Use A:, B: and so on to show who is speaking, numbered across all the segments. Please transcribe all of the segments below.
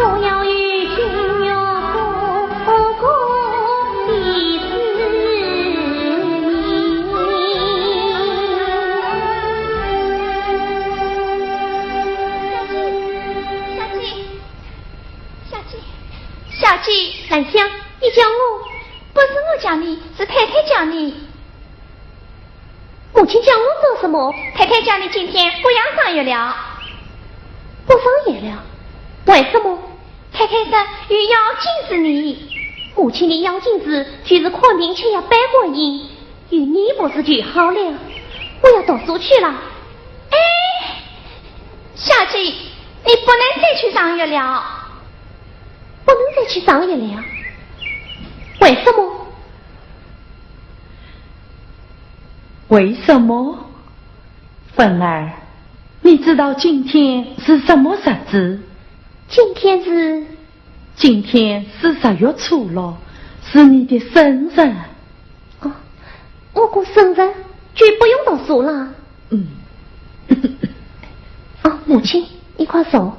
A: 我要与君约过一次
B: 小姐，兰香，你叫我，不是我叫你，是太太叫你。
A: 母亲叫我做什么？
B: 太太叫你今天不要上月了。
A: 不上月了？为什么？
B: 太太说与妖精是你。
A: 母亲的妖精子就是昆明却要拜观音，与你不是就好了？我要读书去了。
B: 哎，小姐，你不能再去上月了。
A: 不能再去上月了？为什么？
C: 为什么？芬儿，你知道今天是什么日子？
A: 今天是
C: 10月初了，是你的生日。
A: 哦，我过生日就不用读书了。哦，母亲，你快说。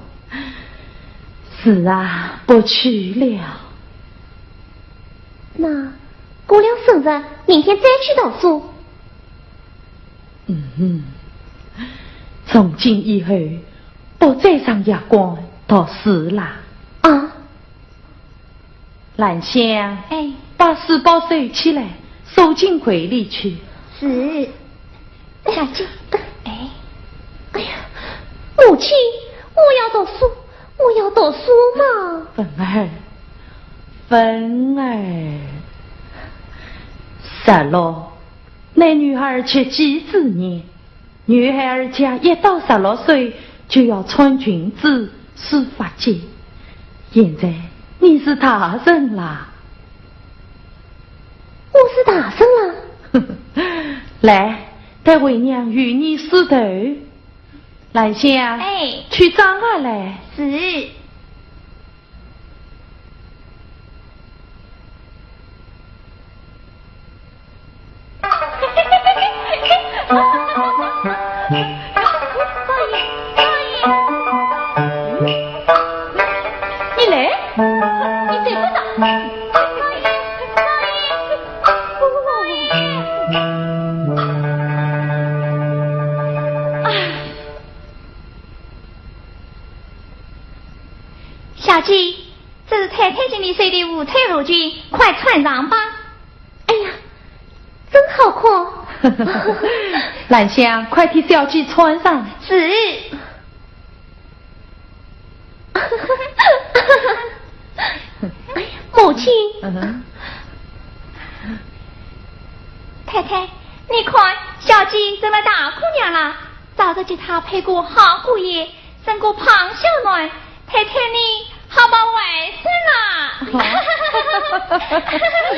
C: 是啊，不去了。
A: 那过了生日，明天再去读书。
C: 从今以后，不再上夜光读书啦。
A: 啊，
C: 兰香，
B: 哎，
C: 把书包收起来，收进柜里去。
B: 是，小姐，哎
A: 呀，母亲，我要读书，我要读书嘛。
C: 芬儿，是咯，那女孩却几子年，女孩儿家1到16岁就要穿裙子、梳发髻。现在你是大人啦。
A: 我是大人
C: 了。来，带为娘与你梳头。兰香，
B: 哎，
C: 去张啊来。
B: 是。
C: 你来，你在不到。
B: 小姐，这是太太给你睡的五彩罗裙，快穿上吧。
A: 哎呀，真好看。
C: 兰香，快替小姐穿上。
B: 是。
A: 哎呀，母亲。
B: 太太，你看小姐这么大姑娘了，早就叫她配过好姑爷，生过胖小囡，太太你好把外孙啦！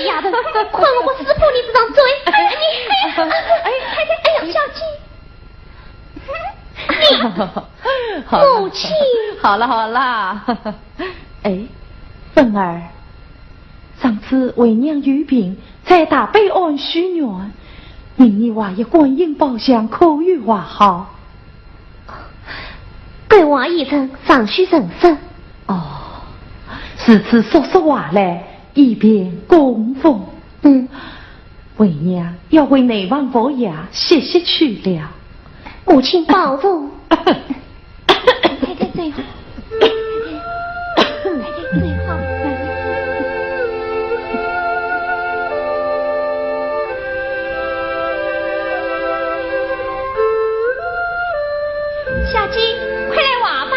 A: 丫头，快我撕破你这张嘴！你，
B: 太太，哎呀，小姐，
A: 母亲，
C: 好了，哎，芬儿，上次为娘有病，在大北岸许愿，明年娃也观音宝相口语话好。
A: 给娃一人上许人生。
C: 哦，是次说话来，以便供奉。为娘要为内王佛爷歇去了。
A: 母亲保重。
B: 太太最好。太太最好。小鸡，快来挖吧。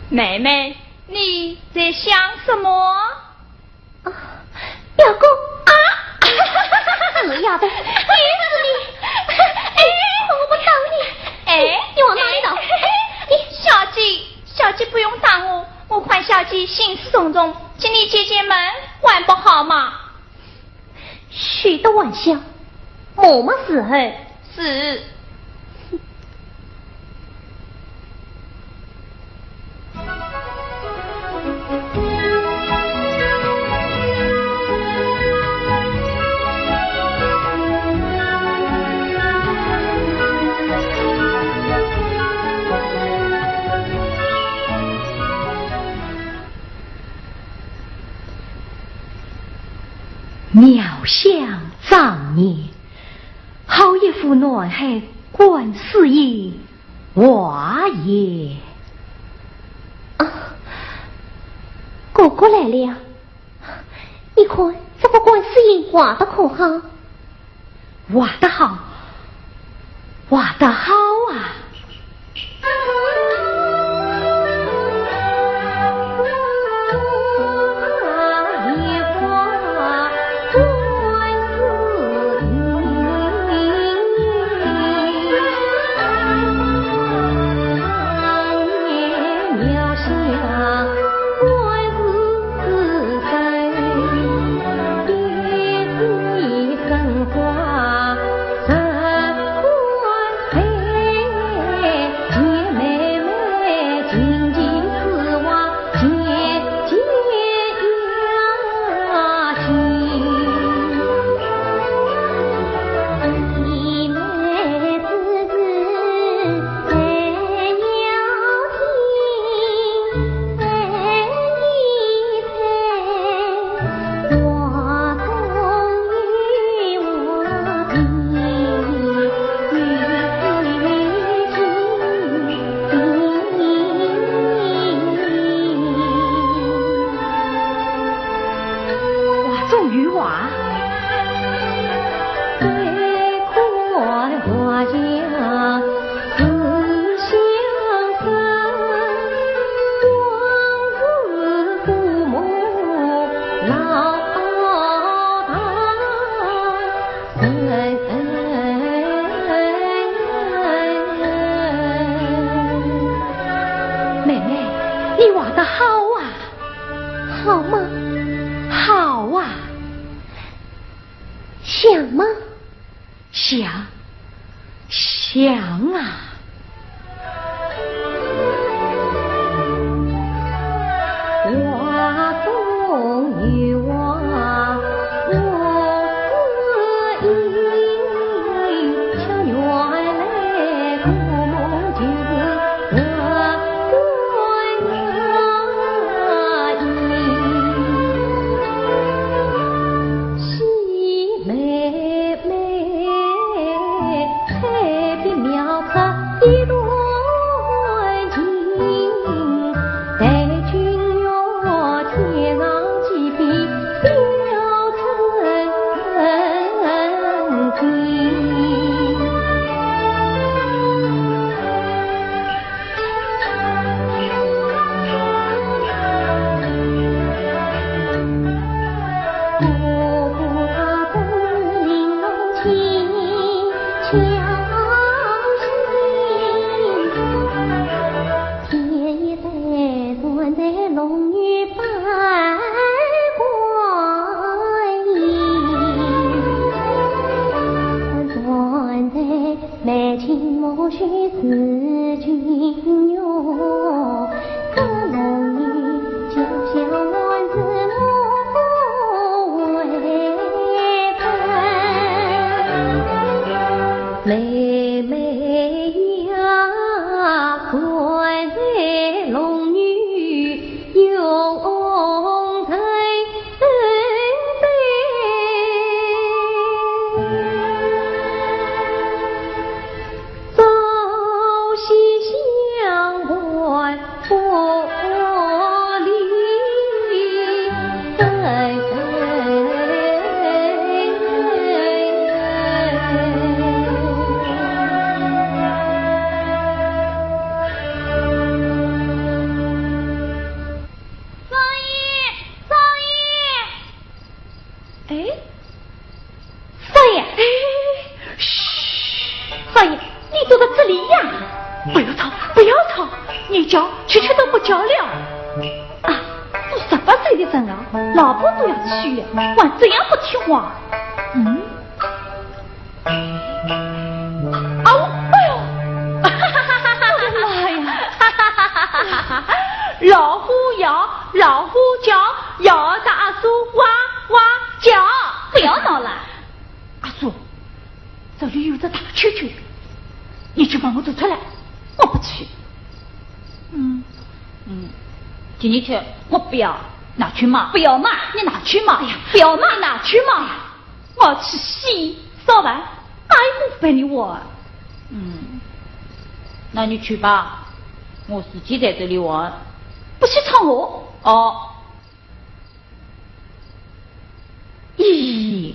B: 妹妹，你在想什么？
A: 表哥啊！死丫头，憋死你！哎，我不打你！
B: 哎，
A: 你往哪里走？哎，
B: 心事重重，请你解解闷，还不好吗？
A: 许多玩笑，么么时候
B: 是。
C: 妙想藏念，好一副男孩观世音话也。
A: 哥哥来了，你看这个观世音画的可好？
C: 画得好，画得好啊！想啊！
D: 画中女娃，我是一巧女来故梦就是喜妹妹彩笔描出一段情，待君若贴上几笔雕成经。妹妹呀，关在龙女永在背，朝夕相伴不离。
C: 不要吵，你叫，区区都不叫了。啊，
B: 18岁的人啊，老婆都要娶，还这样不听话。哎呦，妈呀！老虎摇，老虎叫，摇大树哇哇叫。不要闹了，阿叔，这里有只大蛐蛐，你去帮我走出来，我不去。今天去，我不要，拿去嘛，不要嘛，你拿去嘛，哎呀，不要嘛，你拿去嘛，我去洗烧完，哪一不陪你我？那你去吧，我自己在这里玩，不许吵我哦。咦？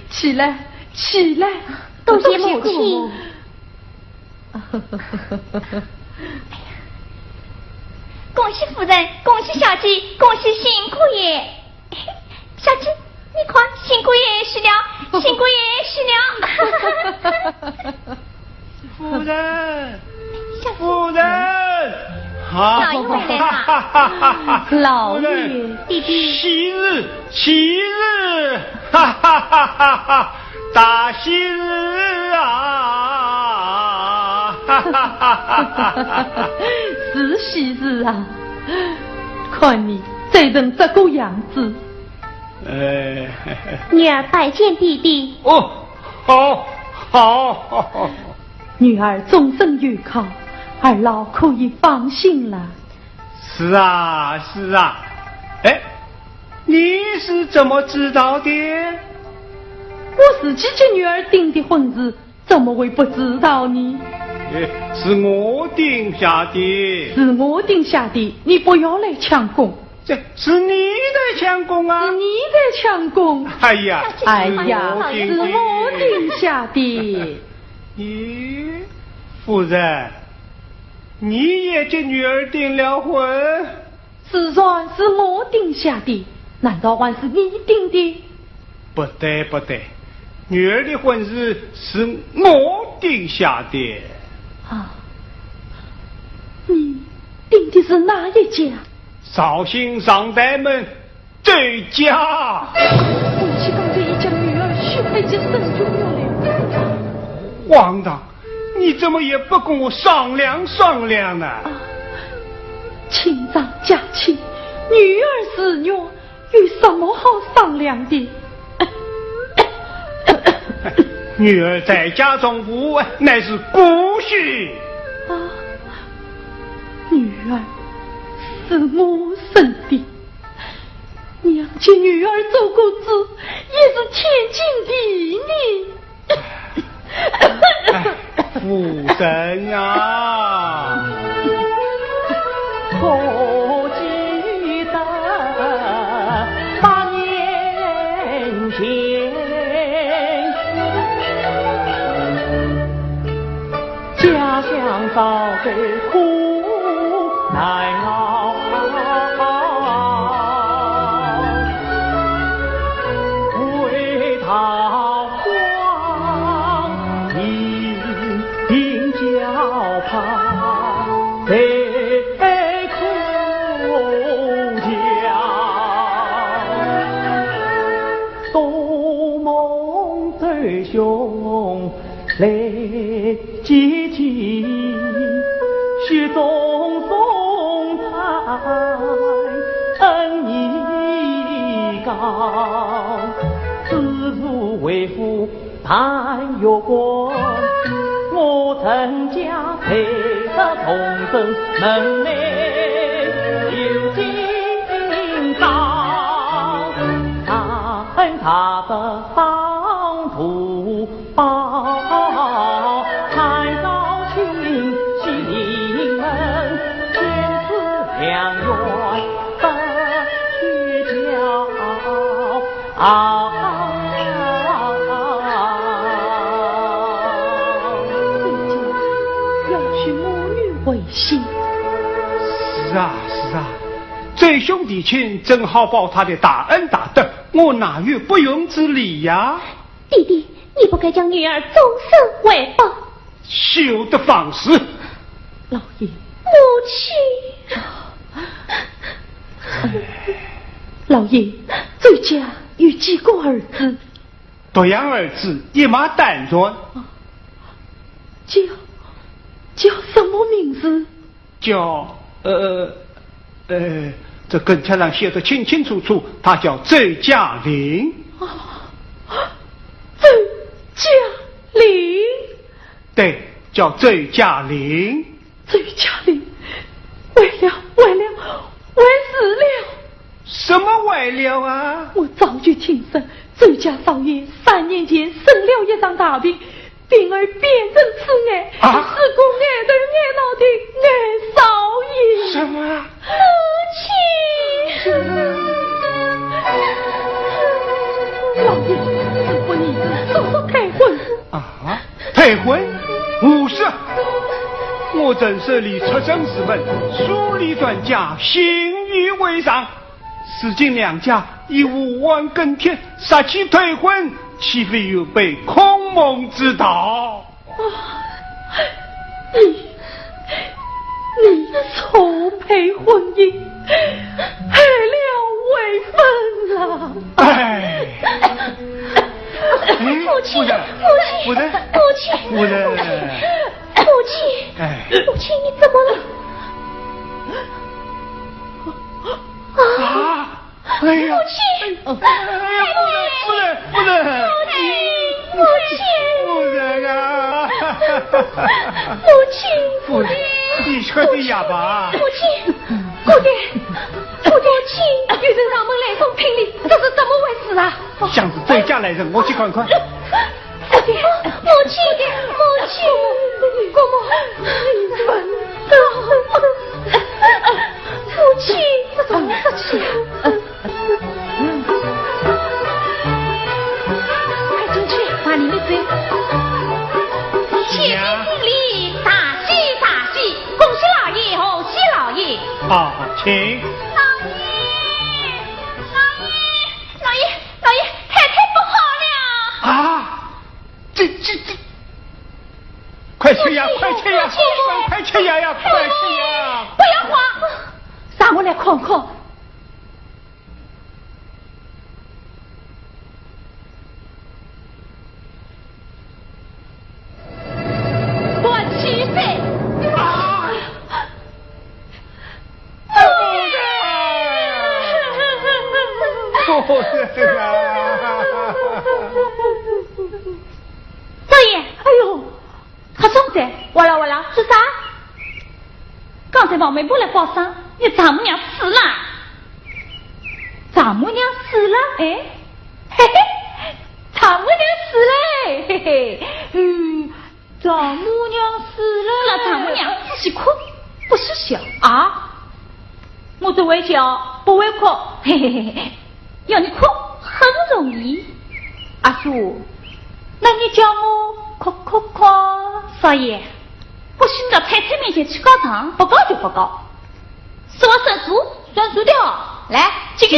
B: 起来，起来，
A: 多谢母亲。
B: 恭喜夫人，恭喜小姐，恭喜新姑爷。小姐，你看，新姑爷死了，新姑爷死了。
E: 夫人，
B: 小
E: 夫人，
B: 好，老爷回来了。
C: 老爷，
B: 弟弟，
E: 喜日，喜日，哈哈哈哈哈！大喜日啊！哈哈哈哈哈！
C: 是喜日啊！看你这人这个样子。
A: 女儿拜见弟弟。
E: 哦，好，好。
C: 女儿终身有靠，二老可以放心了。
E: 是啊，是啊。哎，你是怎么知道的？
C: 我自己给女儿定的婚日，怎么会不知道呢？
E: 是我定下的。
C: 是我定下的，你不要来抢功。
E: 这是你在抢功啊！
C: 是你在抢功。
E: 哎呀，
C: 是我定下的。
E: 咦，夫人，你也给女儿订了婚？
C: 自然是我定下的，难道还是你定的？
E: 不对，不对，女儿的婚日是我定下的。
C: 啊，你定的是哪一家？
E: 绍兴上代门这家。
C: 夫妻刚才一家女儿许配就生出了。
E: 皇上，你怎么也不跟我商量商量呢？
C: 亲长假期，女儿是女，有什么好商量的？
E: 女儿在家中父，乃是不许。
C: 女儿是我生的，娘亲女儿走过字，也是天经地义。
E: 夫人啊，
D: 可记得8年前，家乡早给苦耐劳，为讨黄饮交旁悲苦讲，东盟对兄泪激激，许宗松台恩义高，
F: 自负为父但有光，我曾家配得同生门内有金刀，但他的当土包，太高清西临门，天赐良缘不去交
C: 为心。
E: 是啊，是啊，这兄弟亲正好报他的大恩大德，我哪有不用之理呀？
A: 弟弟，你不该将女儿终身为报。
E: 休得放肆！
C: 老爷，
A: 母亲，
C: 老爷，这家有几个儿子？
E: 独养儿子一马单传，
C: 叫什么名字？
E: 叫这跟帖上写的清清楚楚，他叫周嘉玲。
C: 周嘉玲？
E: 对，叫周嘉玲。
C: 周嘉玲，为死了！
E: 什么为了啊？
C: 我早就听说周家少爷3年前生了一场大病，病儿变成痴眼，是个爱头爱脑的爱少爷。
E: 什么？
C: 老爷，师傅你说退婚
E: 啊？退婚？无事。我正是离出生之门，数理专家，信誉为上。如今两家已无往更替，杀气退婚，岂非有悖孔孟之道？
C: 你错配婚姻，害了未婚啊！
A: 父亲，你怎么了？
E: 啊！哎呀！
A: 父亲，
E: 不能！夫人啊！夫人，你喝的哑巴！
A: 父亲，有人上门来送聘礼，这是怎么回事啊？
E: 像是周家来人，我去看看。
A: 母亲，姑母，父亲，这怎么回事啊？快进去，往里面走。千金礼，大喜，恭喜老爷，贺喜老爷。
E: 好，请。
B: 老爷，太太不好了！
E: 啊！这，快吃呀！
A: 不要
B: 慌，
C: 让我来看看。
B: 我7岁。
A: 少爷，哎呦，他总在，完了，是啥？刚才王媒婆来报丧，你丈母娘死了。丈母娘死了？哎，嘿嘿，丈母娘死了，嘿嘿，丈母娘死了，丈母娘仔细哭，不是笑啊。我是会笑，不会哭，嘿嘿嘿，要你哭很容易。阿叔，那你叫我哭，少爷，不许你到太太面前去告状，不告就不告，说我算数的哦。来，金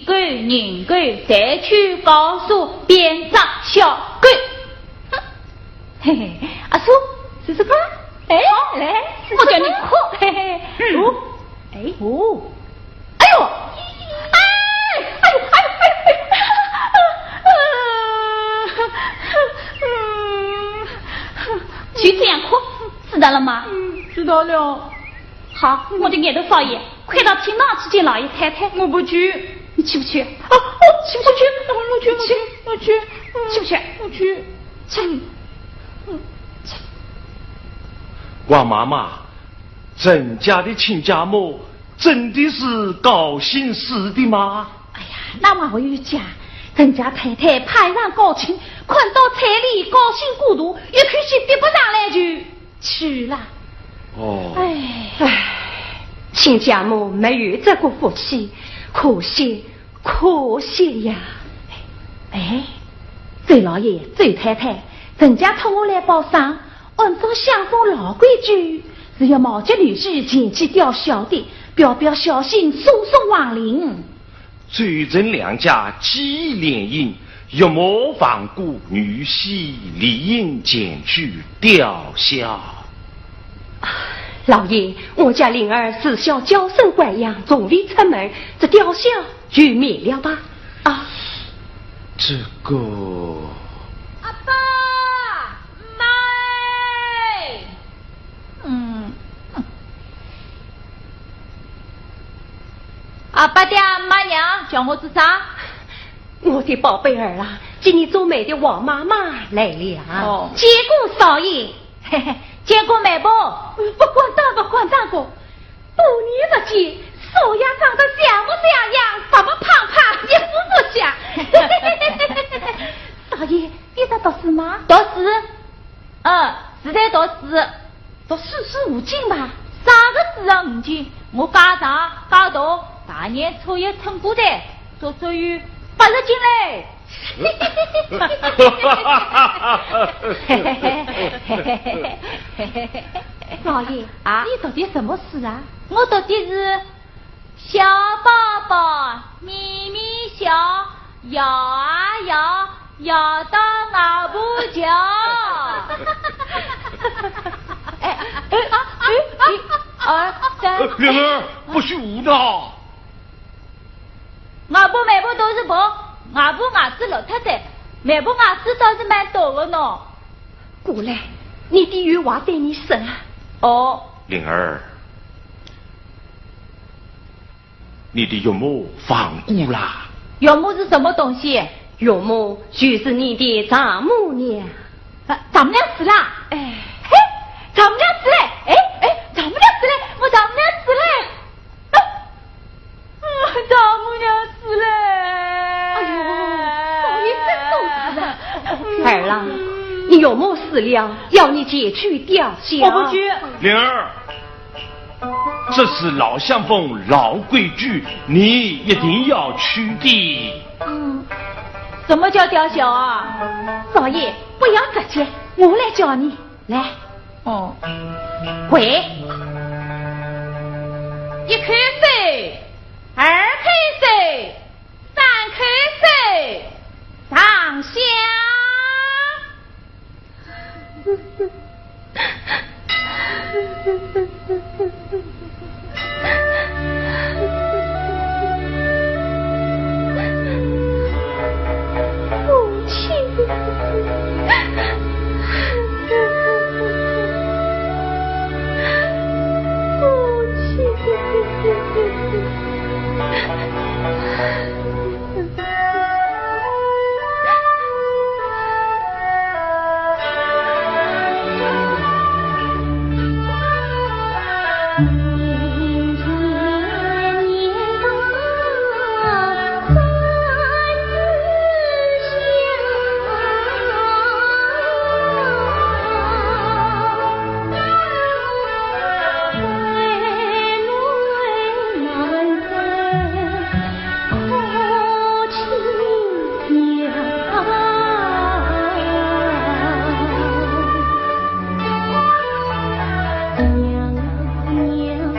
A: 龟人龟，再去告诉变长小龟。嘿嘿，阿叔，试试看。哎，来，我叫你哭，嘿嘿，哎呦，就这样哭，知道了吗？
C: 知道了。
A: 好，我的眼头少爷，快到厅堂去见老爷太太。
C: 我不去。
B: 你去不去？
A: 去不去？我去，
B: 去不去？
A: 我去。
E: 王妈妈，郑家的亲家母真的是高兴死的吗？
A: 哎呀，那么我有讲，郑家太太派上高亲，看到彩礼高兴过度，一口气逼不上来就去了。
E: 哦，
B: 亲家母没有这个福气，可惜呀！
A: 哎，周老爷、周太太，郑家托我来报丧，按照乡风老规矩，是要毛家女婿前去吊孝的，表表孝心，送送亡灵。
E: 周郑两家基义联姻，岳母放过女婿，理应前去吊孝。
B: 老爷，我家灵儿自小娇生惯养，从未出门，这吊孝就免了吧？啊，
E: 这个
A: 阿爸妈，阿爸的阿妈娘叫我做啥？
B: 我的宝贝儿啊，今年做媒的王妈妈来了。
A: 哦，
B: 见过少爷。
A: 嘿嘿，见过媒婆，不管大哥，多年不见，少爷长得像模像样，白白胖胖，一副不像。少爷，你在读书吗？读书，是在读书，读书无尽吧？啥个书啊无尽？我家长家大，大年初一称过的，足足有80斤嘞。
B: 老爷
A: 啊，你读的什么书啊？我读的是小宝宝咪咪笑，摇啊摇，摇到俺不脚。
E: 灵儿不许胡闹。
A: 俺婆媒婆都是婆，俺婆牙齿老太太，媒婆牙齿倒是蛮多的呢。
B: 过来，你的有话对你说啊。
A: 哦，
E: 灵儿，你的岳母放过啦。
A: 岳母是什么东西？
B: 岳母就是你的丈母娘。
A: 丈母娘死了。
B: 哎，
A: 嘿，丈母娘死了。丈母娘死了，我丈母娘死了。丈母娘死了。
B: 哎呦，少爷真懂事了。儿郎，你岳母死了，要你前去吊孝。
A: 我不去。
E: 灵儿，这是老相风老规矩，你一定要去的。
A: 什么叫吊孝啊？
B: 少爷，不要客气，我来教你。来，
A: 哦，
B: 跪
A: 1口水，2口水，3口水，上香。
B: 母亲。娘娘。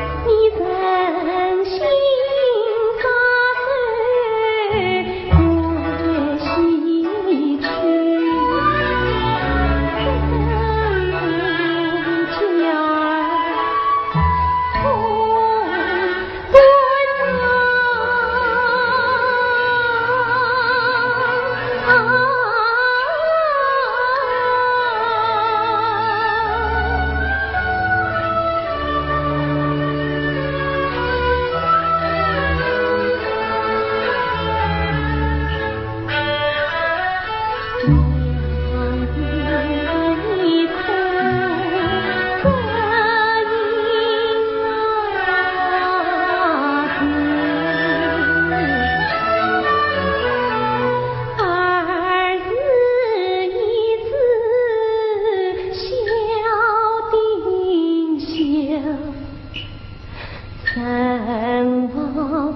D: 人王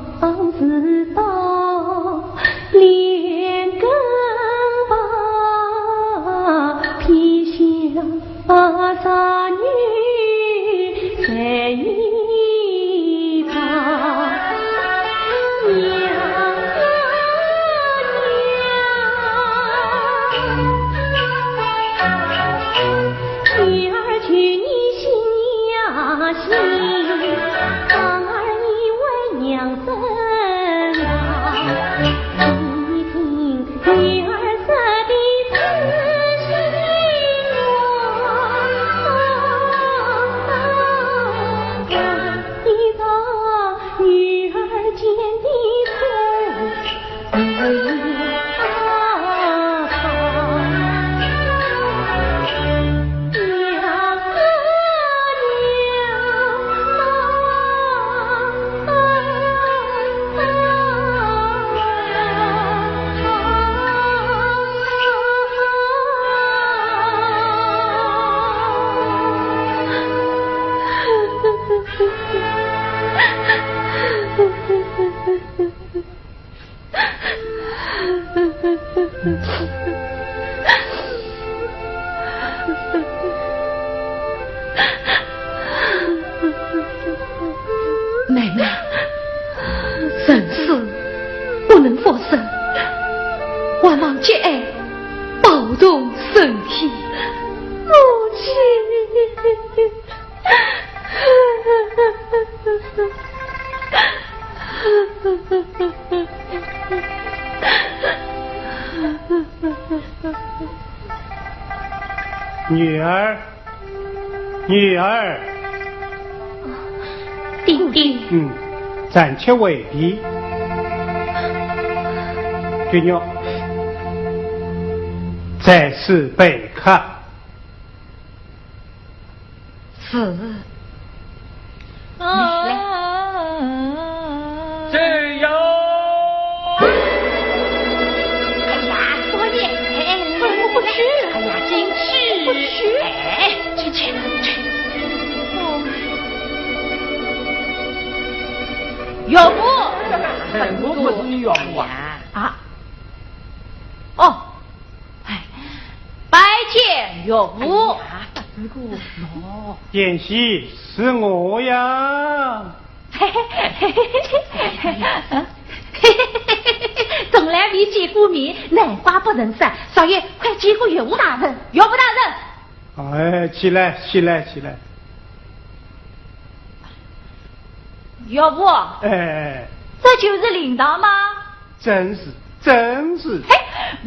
D: 知道连根拔，披香纱女在一旁。
C: 妹妹，生死不能发生，万望节哀，保重身体。
D: 母亲，
E: 女儿，女儿，
B: 弟弟，
E: 暂且为敌。君娘，再次备课。
C: 是。
F: 只有。
B: 哎呀，多爷，我不去。哎呀，真是不去。哎，去。
A: 岳母，
F: 我不是你岳母
A: 啊！哦，哎，拜见岳母。
E: 妍希，是我呀。
A: 从来没见过面，难怪不认识。少爷，快见过岳母大人。岳母大人，
E: 哎，起来。
A: 岳母，
E: 哎，
A: 这就是领导吗？
E: 真是。
A: 嘿，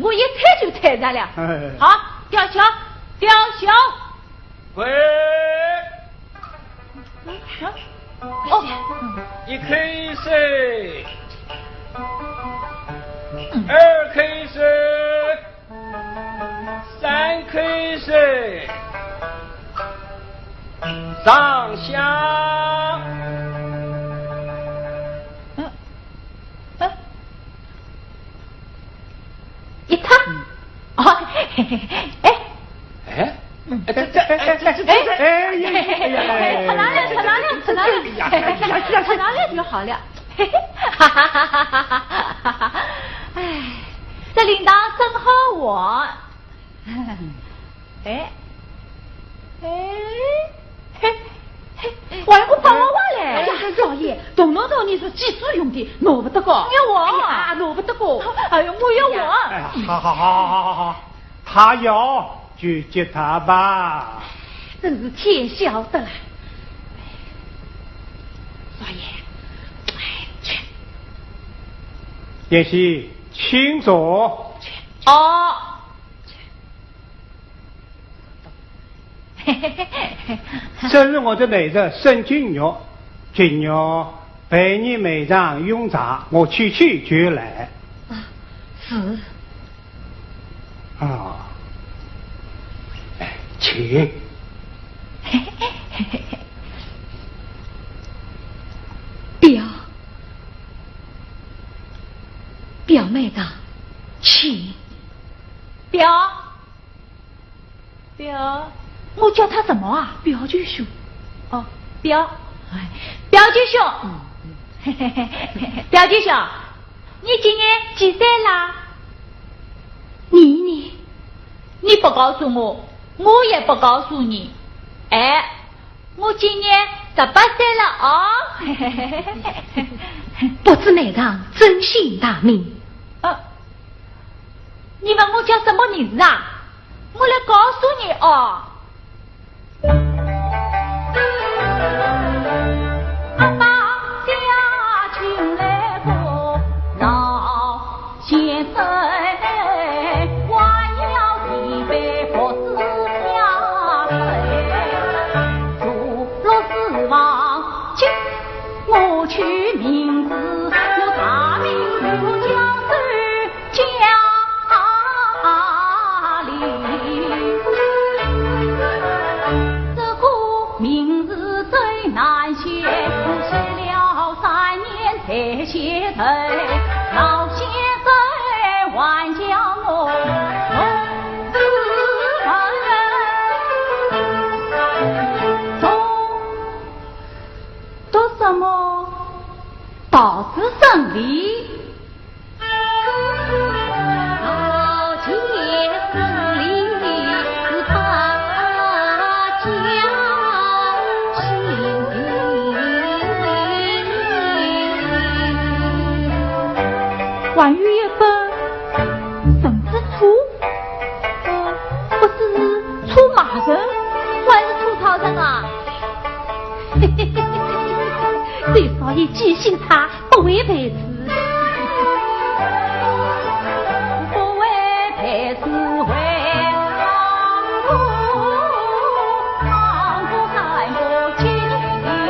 A: 我一猜就猜着了。
E: 哎，
A: 好，吊桥。
F: 喂，
A: 哦，
F: 一 K4，2 K4，3 K4，上香。
A: 一趟。哦，扯哪了就好了。哎，这领导真好我。我帮我嘞！哎呀，少爷，动动头你是技术用的，挪不得过。有我，挪不得过。哎呦，我有我。
E: 哎呀，好，他要就接他吧。
A: 真是天晓得了。少爷，去。
E: 妍希，请坐。
A: 哦。
E: 这是我的内侄沈君玉，君玉陪你妹上用茶，我去就来。
C: 是。
E: 请。
C: 表妹的，请。
A: 表，我叫他什么啊？
C: 表舅叔。
A: 哦，表，表弟兄，表弟兄，你今年几岁啦？你不告诉我，我也不告诉你。哎，我今年18岁了啊！
D: 不知内堂真姓大名？
A: 你问我叫什么名字啊？我来告诉你哦。阿爸家请来过老先生，还要一杯不是下水，如若是忘记我取名字，我大名如江水家里，这个名字最难写，写了3年才写成。老先生还叫我读什么道士生理。关羽一本甚至出，不是出马人，还是出草人啊？
D: 对少爷记性差，不会背词。
A: 不会背词会唱歌在我心里。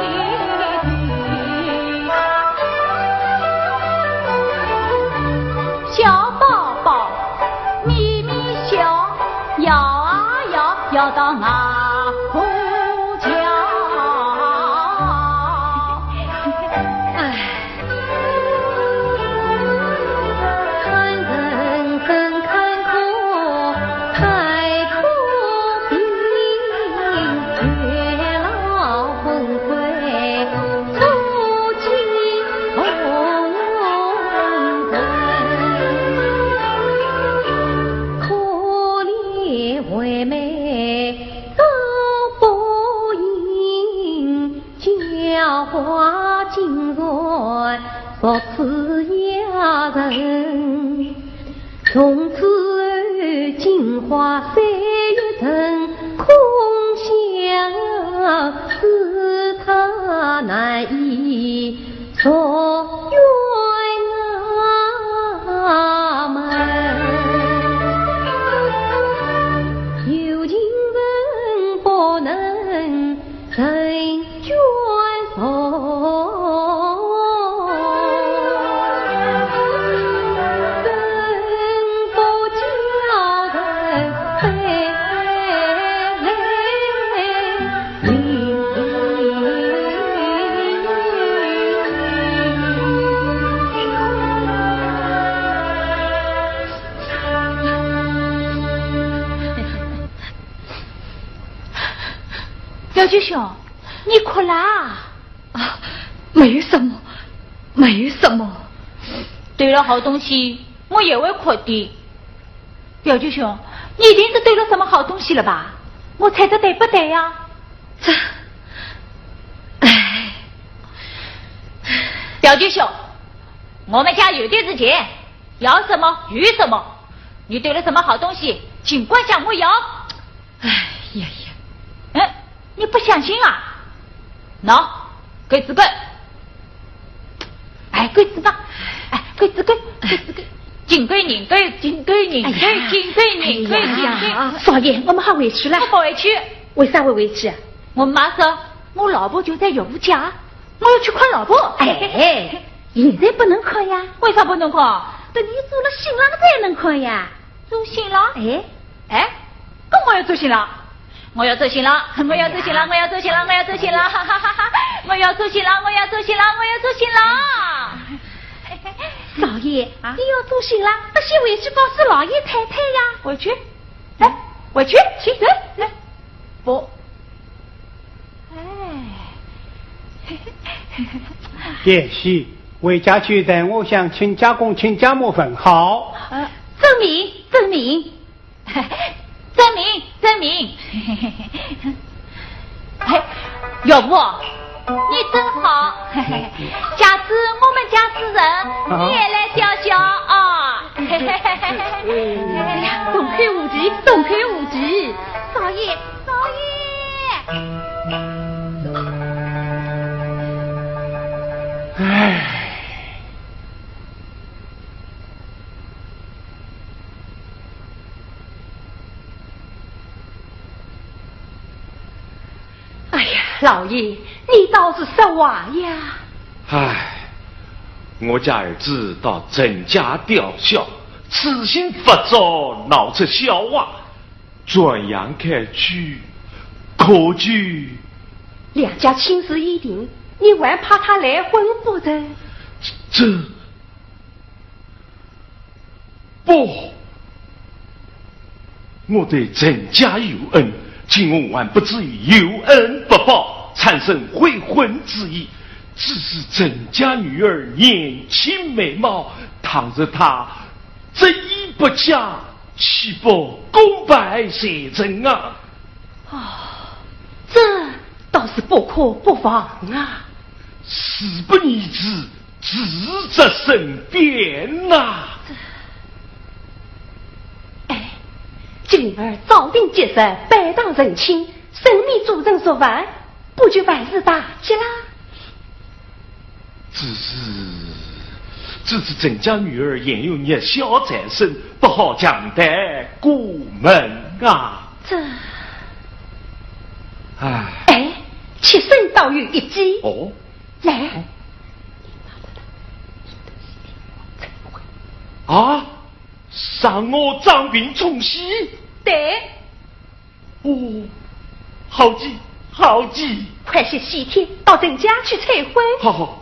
A: 小宝宝咪咪笑，摇啊摇，摇到哪不叫。
D: 看人生坎坷太苦逼，月老昏聩出尽红尘，可怜为妹遭报应，教化竟然不此亚人，从此金花3月城，空想使他难以所愿阿门。有情人不能成眷属，真不叫人悲泪淋
A: 表弟兄，你哭啦？
D: 啊，没有什么，没有什么。
A: 对了好东西，我也会哭的。表弟兄，你一定是对了什么好东西了吧？我猜的对不对呀？
D: 这，哎，
A: 表弟兄，我们家有对之前，要什么与什么。你对了什么好东西，尽管向我要。
D: 哎呀呀，
A: 你不相信啊？喏，给纸根。哎，给纸吧。哎，给纸根，给纸根。金龟人，金龟人，金龟人，
D: 少爷，我们好回去了。
A: 我不回去。
D: 为啥会回去啊？
A: 我妈说，我老婆就在岳父家，我要去看老婆。
D: 哎，现在不能看呀。
A: 为啥不能看？
D: 等你做了新郎才能看呀。
A: 做新郎？
D: 哎，
A: 跟我要做新郎。我要做新郎，我要做新郎，我要做新郎，我要做新郎，哈哈哈哈！我要做新郎，我要做新郎，我要做新郎。
D: 少爷，你要做新郎，不先回去告诉老爷太太呀。
A: 回去，哎，回去，去，来，不，哎，
E: 也是，为家去人，我想请家公请家母分好。
A: 证明，证明，证明，证明。哎，要不你真好，下次我们家之人你也来教教啊！动开无忌，动开无忌，
B: 少爷，少爷。
C: 哎呀，老爷，你倒是说话呀！
G: 唉，我家儿子到郑家吊孝，痴心发作，闹出笑话，转眼看去，可惧
C: 两家亲事已定，你还怕他来婚不成？
G: 这不，我对郑家有恩，今晚不至于有恩不报，产生悔婚之意。只是郑家女儿年轻美貌，倘若她这一不嫁，岂不功败谁人啊？
C: 这倒是不可不防啊！
G: 事不宜迟，智则生变呐！
C: 哎，今儿早定结识，拜当成亲，神秘主人说完，不就万事大吉啦？
G: 只是郑家女儿现有日小在身，不好强带过门啊！
C: 哎，妾身倒有一计。
G: 哦，
C: 来，
G: 啊，赏我张兵冲喜。
C: 对，
G: 哦，好计，好计！
C: 快些西天到郑家去催婚。
G: 好。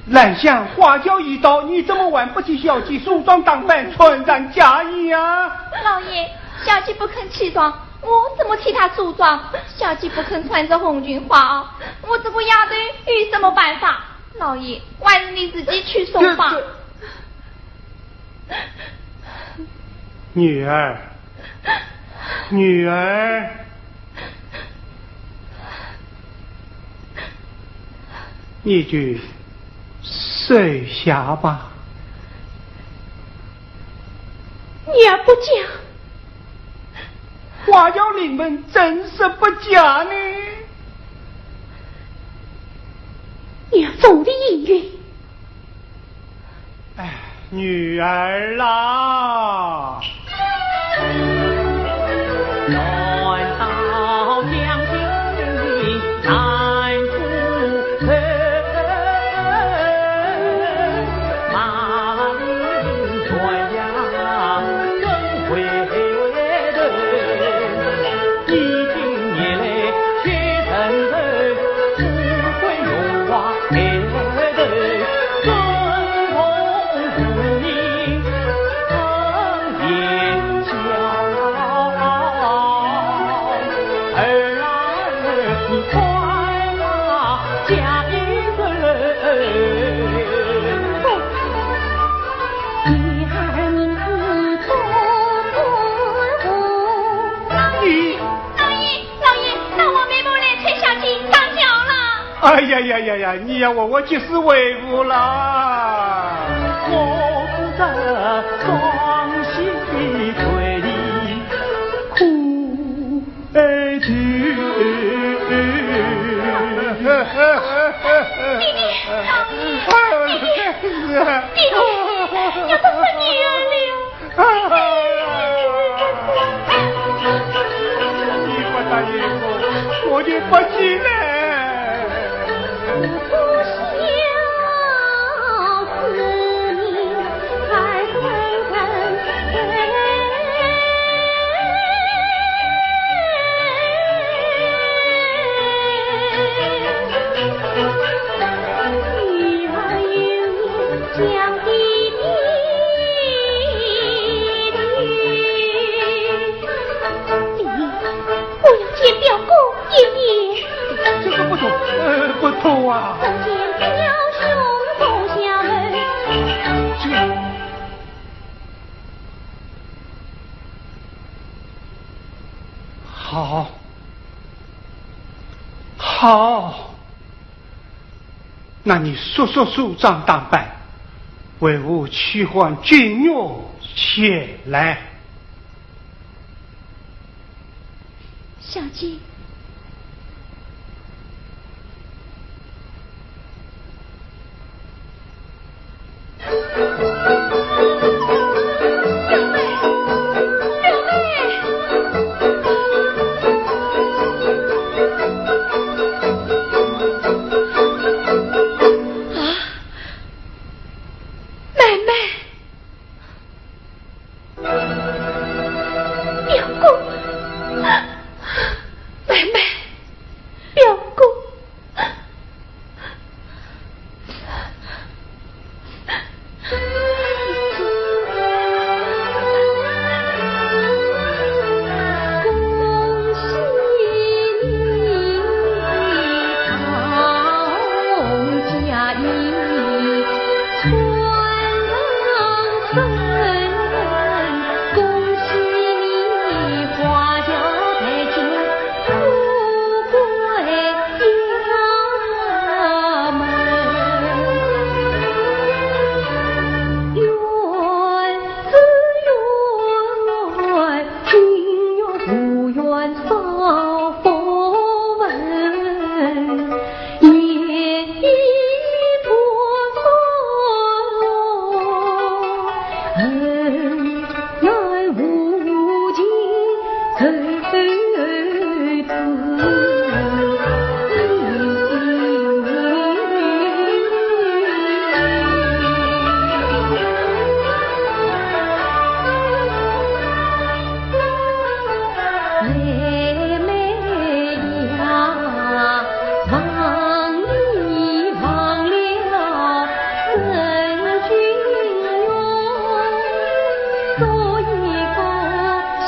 E: 兰香花轿一到，你怎么还不替小姐梳妆打扮，穿上嫁衣啊？
B: 老爷，小姐不肯起床，我怎么替她梳妆？小姐不肯穿着红裙花袄，我这个丫头有什么办法？老爷，还是你自己去送吧。
E: 女儿，你就睡下吧。
C: 娘不嫁，
E: 花轿临门，真是不嫁呢。
C: 娘总的应允。
E: 哎，女儿啦。
F: 难道将心难负荷，马铃转呀更回头，已经年来却成人，不会有话回头，尊奉父命，
E: 哎呀呀呀呀！你要我及时为伍啦！
F: 我不得双膝跪地哭去。
B: 弟弟，要不是女儿了。
E: 你不答应我就不进来。不同啊！
D: 见表兄不相认，
E: 好，那你速速张当办，为吾去换军药前来。
B: 小姐。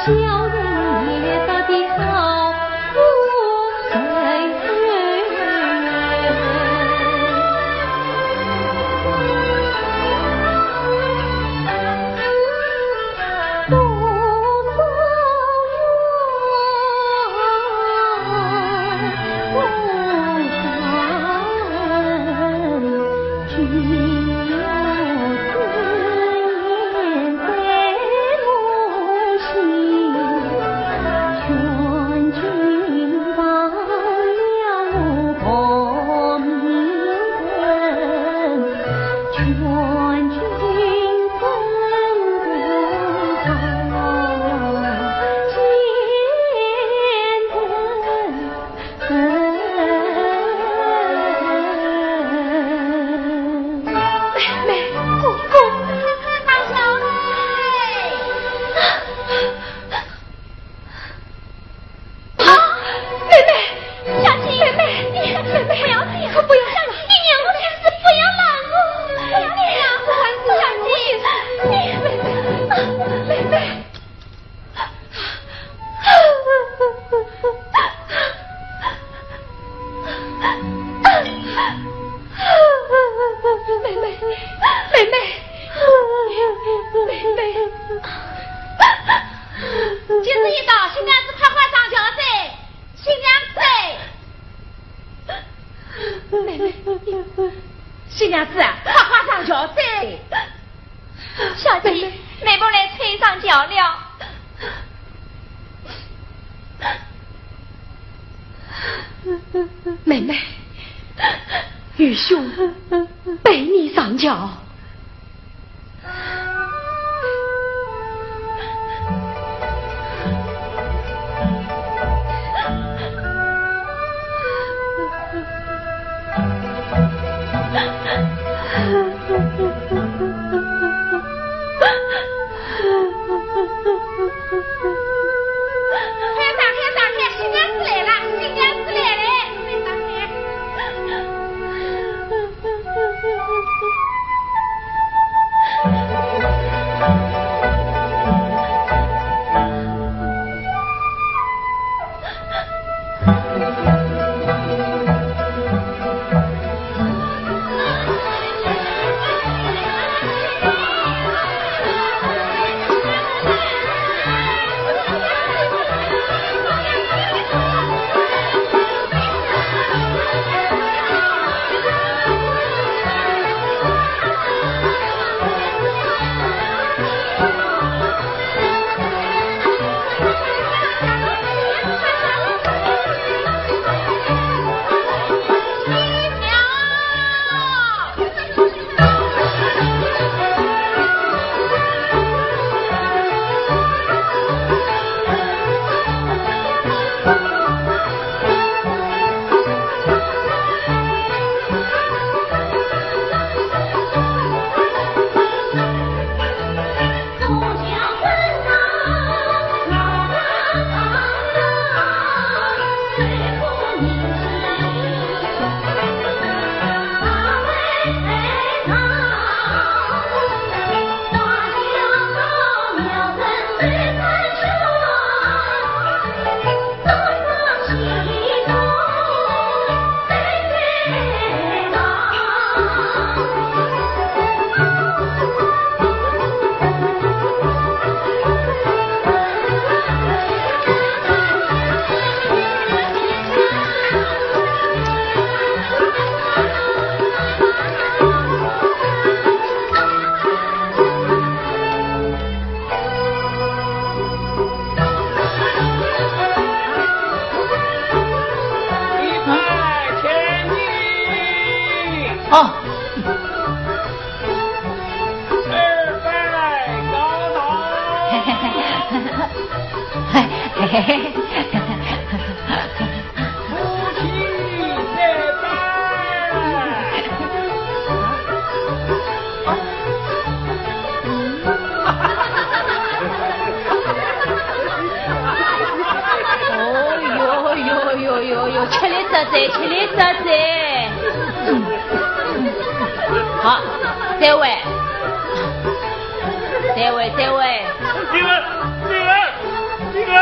D: 小人也得的。
A: 娘子啊，快快上桥噻！
B: 小姐，妹不来催上脚了。
A: 妹妹，玉兄背你上桥。好，这位，这位，这位，
F: 灵儿，灵儿，灵儿，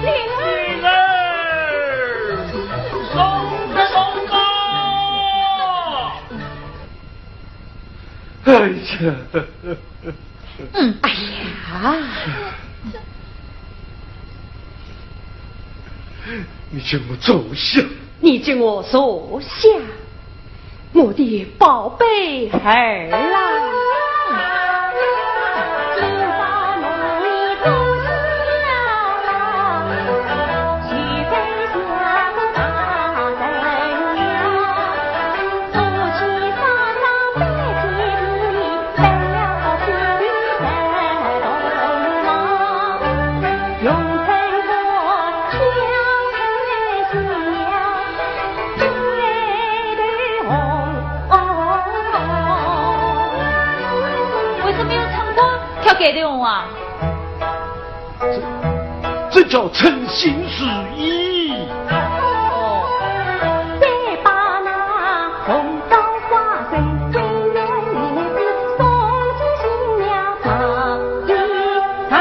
F: 灵儿，送送吧！
G: 哎呀，
A: 哎呀，
G: 你请我坐下。
A: 你请我坐下，我的宝贝儿啦。
B: 给的我啊，
G: 这叫诚心实意。
B: 哦，
D: 再把那红枣花水为了女子送进新娘房里唱。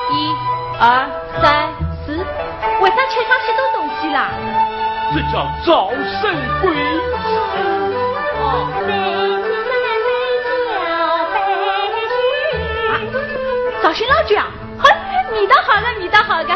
B: 1、2、3、4，为啥缺少许多东西啦？
G: 这叫早生贵子。
B: 找寻老蒋，嘿，你倒好了，你倒好个。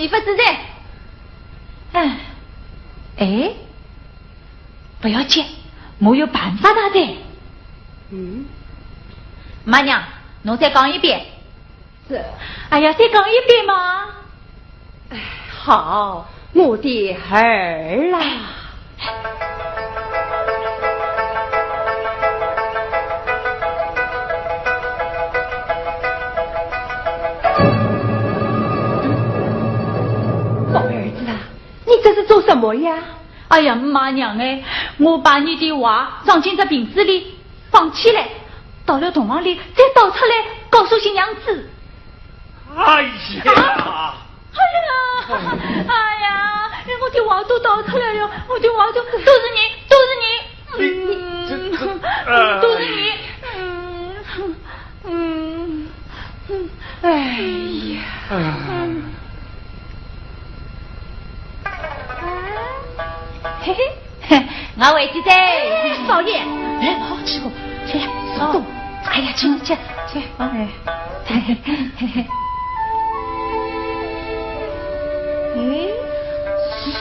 B: 媳妇之人。
A: 哎，不要紧，我有办法的的。
B: 妈娘，侬再讲一遍。
C: 是。
A: 哎呀，再讲一遍嘛。
C: 好，我的儿啦。宝儿子啊，你这是做什么呀？
A: 哎呀，妈娘哎，我把你的娃装进这瓶子里，放起来，倒了铜碗里，再倒出来，告诉新娘子。
G: 哎呀！
A: 哎呀，我的娃都倒出来了，我的娃都是你，都是你，
C: 哎呀，
A: 嘿嘿，我回去再
C: 少爷，
A: 好吃哦，去手动，哎呀，去，哎，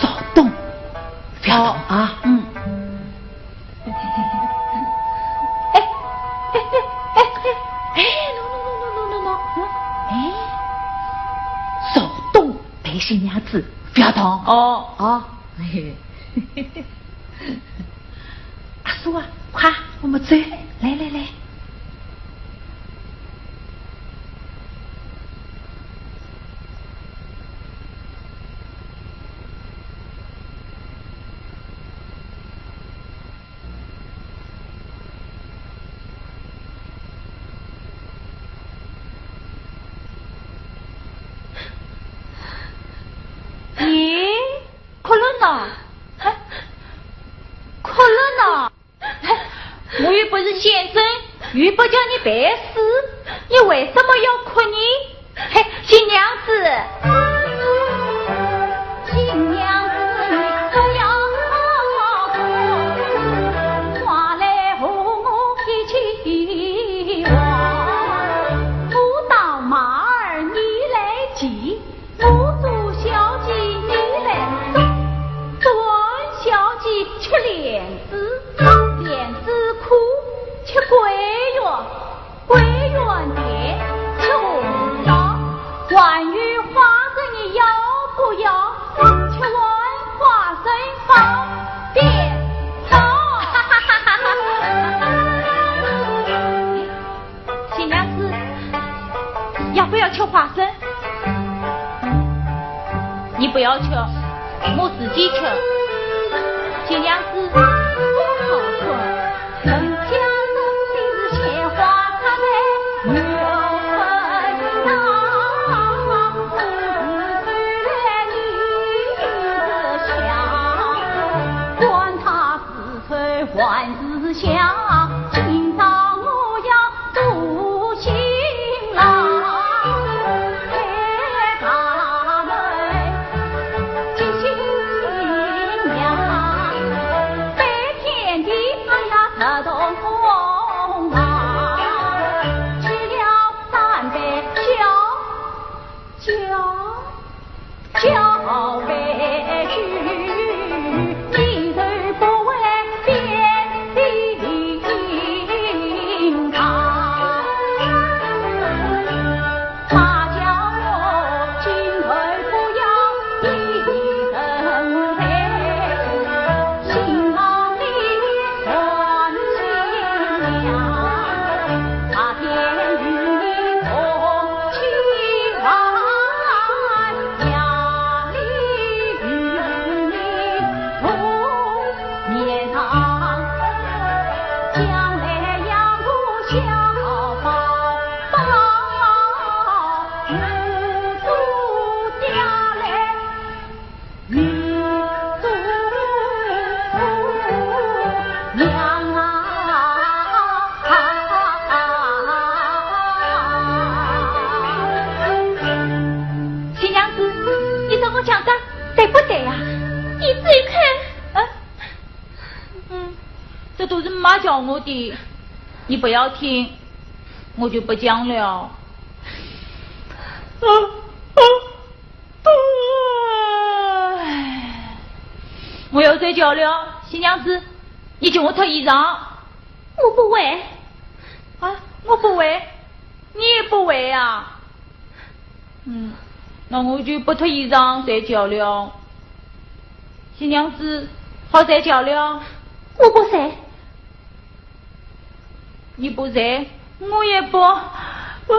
A: 手动，不要动啊，手动陪新娘子，不要动哦。阿叔啊，快，我们走，来。我又不是先生，又不叫你办事，你为什么要哭呢？嘿，新娘子，
D: 不要哭，话来和我脾气旺。不到马儿你来骑，不做小鸡你来做，做小鸡吃莲子。吃桂圆蝶，吃红枣，关于花生你要不要？吃完花生放鞭炮。
A: 新娘子，要不要吃花生？你不要吃，我自己吃。新娘子，不好说。
D: 万事祥，今朝我要做新郎，开大门接新娘，白天的呀吃东啊，吃了3杯小白酒。
A: 这都是妈教我的，你不要听，我就不讲了。我要睡觉了，新娘子，你叫我脱衣裳。
B: 我不为。
A: 啊，我不为，你也不为啊？那我就不脱衣裳睡觉了。新娘子，好睡觉了。
B: 我不睡。
A: 你不睡，我也不睡。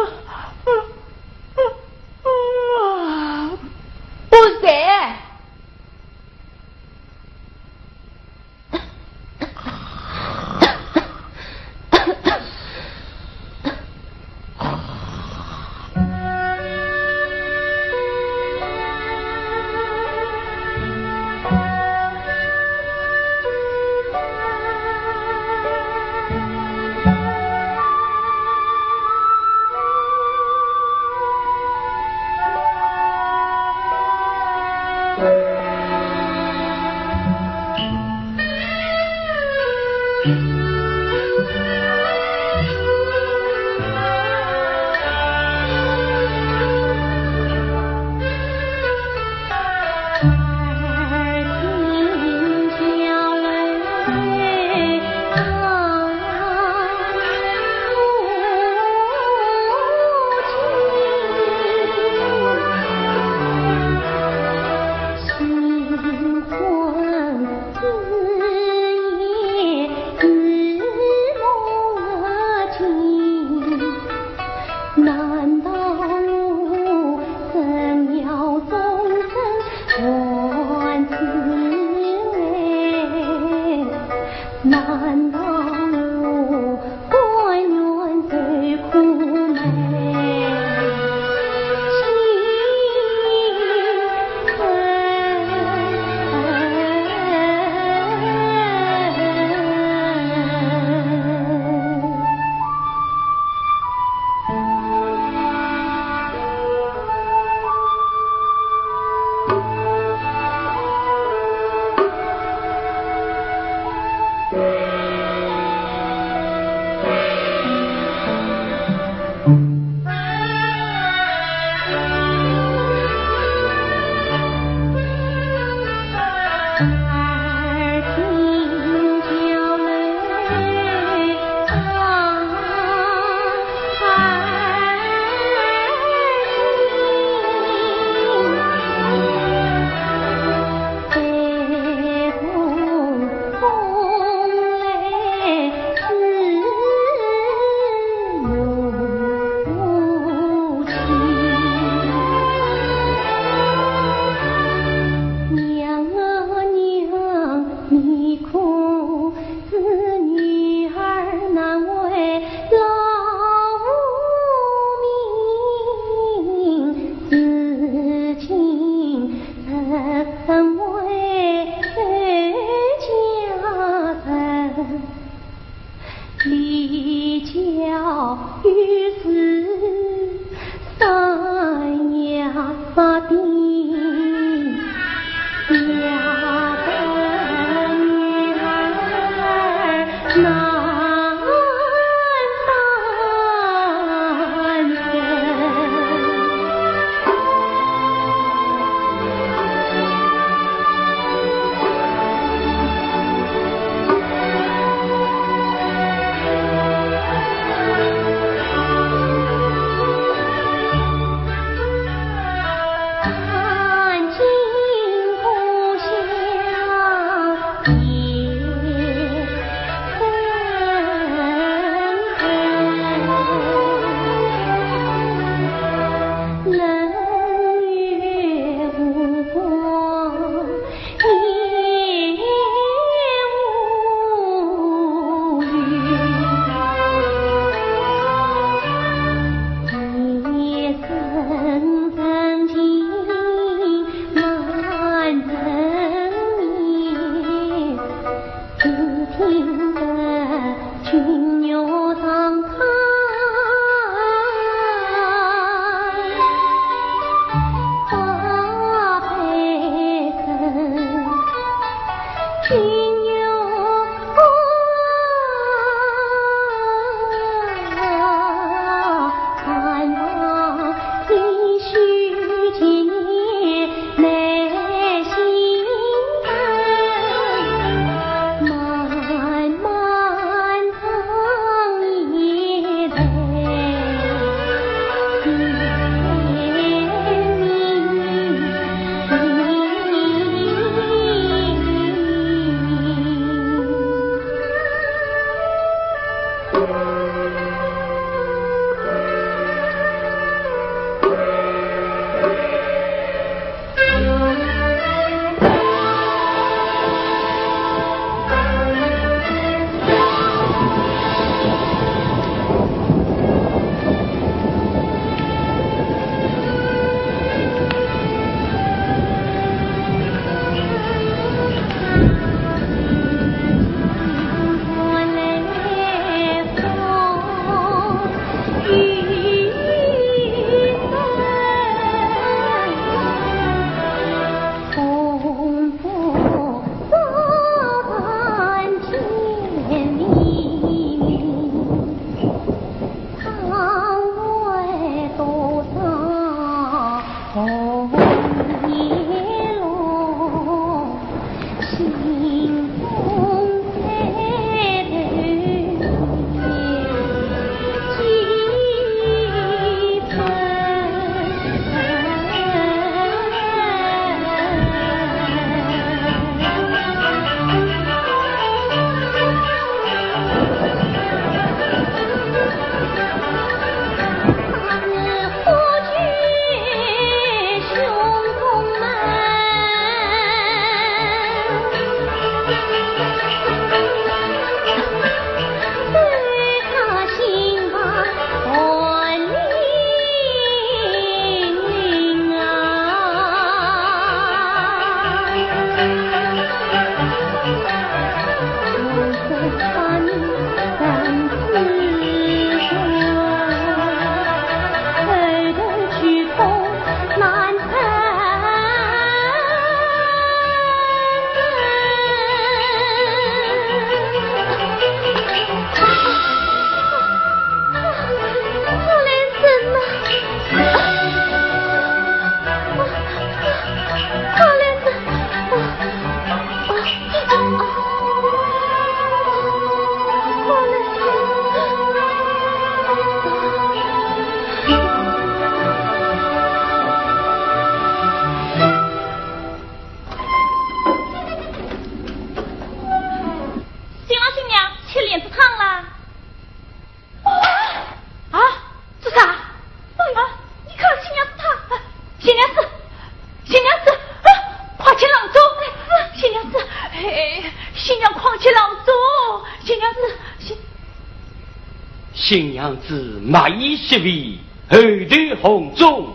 F: 新娘子马衣席位，后头红中，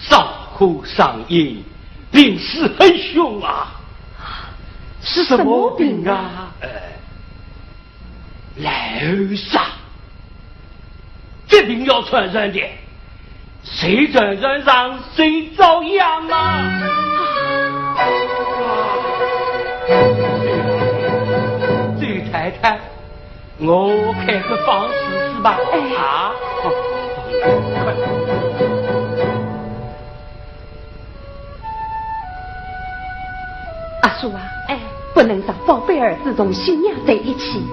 F: 少虎上映，病势很凶啊！
C: 是什么病啊？
F: 来儿杀！这病要传染的，谁传染上谁遭殃啊！周太太，我开个方试试吧。啊，快！
C: 阿叔啊，不能让宝贝儿子同新娘在一起，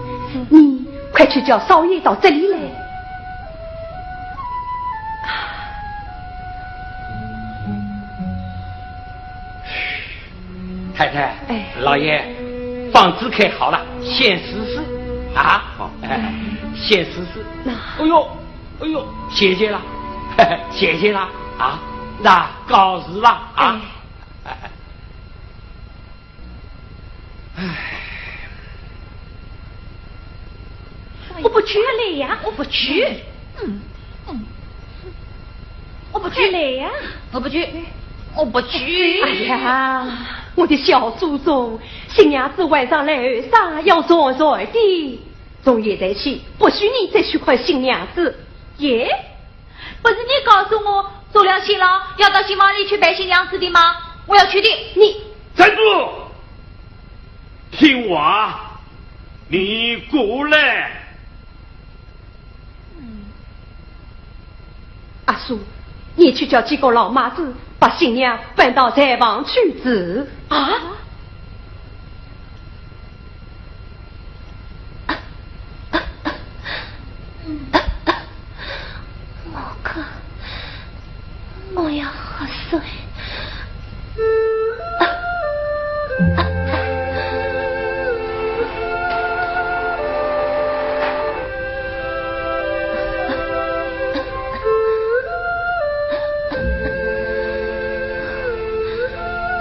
C: 你快去叫少爷到这里来。
F: 太太，老爷，房子开好了，先试试啊！先试试。哎呦，谢谢了，谢谢了啊！那告辞了啊！
C: 我不去来呀，我不去。
B: 我不去来呀，我不去，我不去。
C: 哎呀，我的小祖宗，新娘子晚上来二杀要软软的，从现在起不许你再去看新娘子。
B: 耶，不是你告诉我做了新郎要到新房里去拜新娘子的吗？我要去的。
G: 你站住！听话，你过来。
C: 阿叔，你去叫几个老妈子把新娘搬到柴房去住啊！
B: 我要喝水。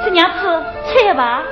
B: 新娘子，吃吧。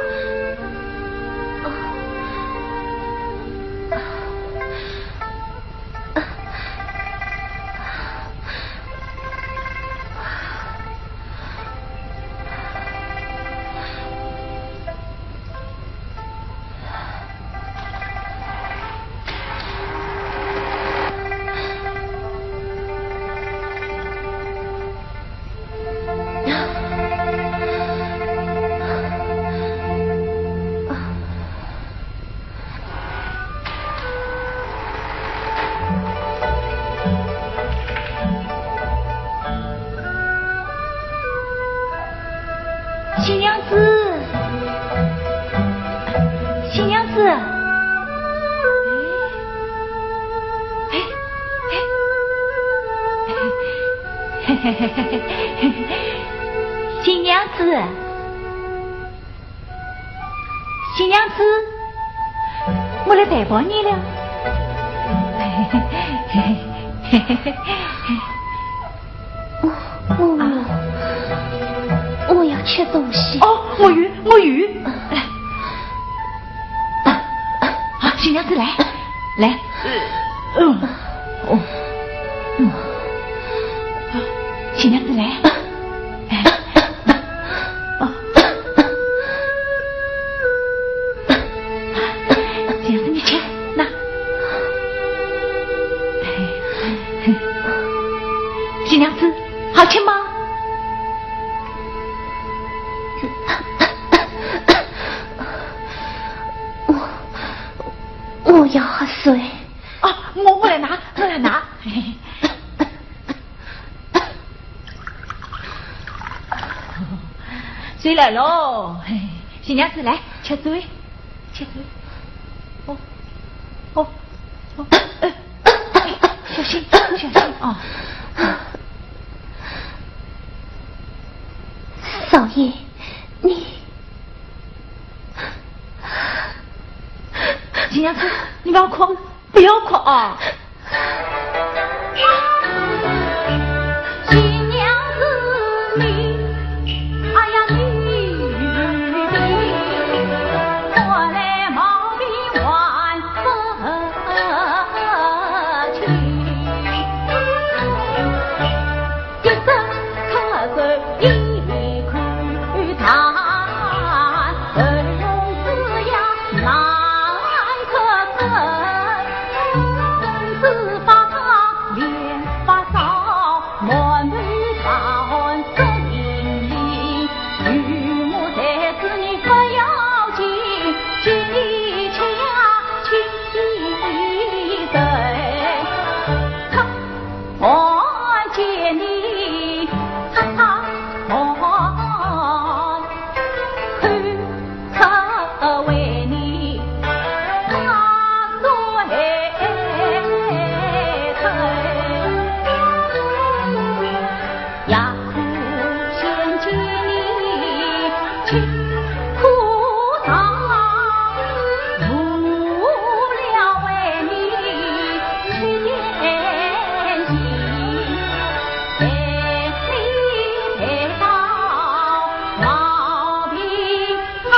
B: 新娘子，新娘子，新娘子，新娘子，我来带抱你了。我要吃东西。
C: 哦，我鱼。
B: 好，新娘子来，新娘子来。新娘子你吃，那。新娘子好吃吗？我要喝水。啊，我来拿。水来喽，新娘子来吃水。小心啊！少爷，你。新娘子，你不要哭，不要哭啊！
D: 新娘子你，哎呀女兵，我来冒名万色情。满满长生盈盈，与我在此你不要紧，请你且请一人，看见你他可为你打碎呀苦先见你辛苦长，无了为你去点心，陪你陪到老平安。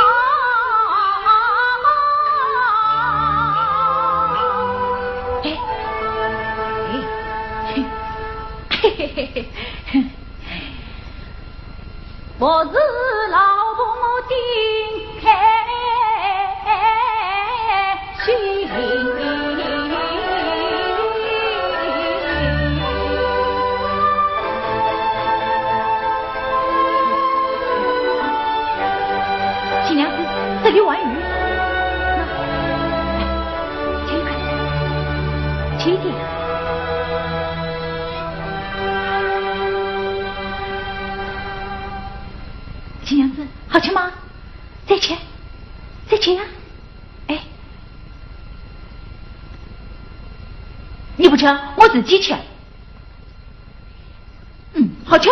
D: 我是老婆定开心，
A: 新娘子，这里玩鱼，切一块，切一点。新娘子，好吃吗？再切，再切呀！哎，你不吃，我自己吃。好吃，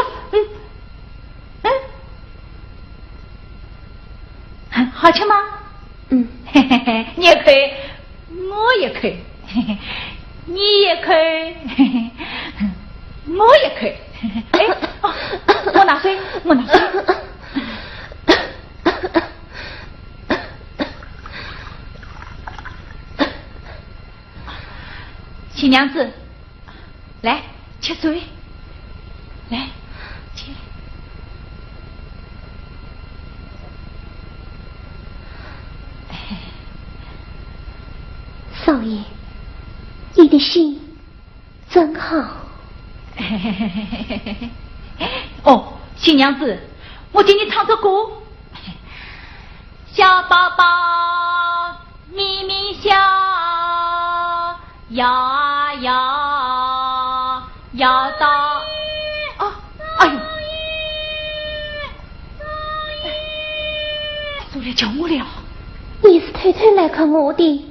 A: 好吃吗？嘿嘿嘿，你也可以，我也可以，嘿嘿，你也可以，嘿嘿，我也可以。哎，我拿水，我拿水。新娘子，来切水，来切。
B: 少爷，你的心真好。
A: 哦，新娘子，我给你唱首歌。小宝宝咪咪笑，呀呀要到啊！哎呦，苏来叫我了。
B: 你是推推来看我的？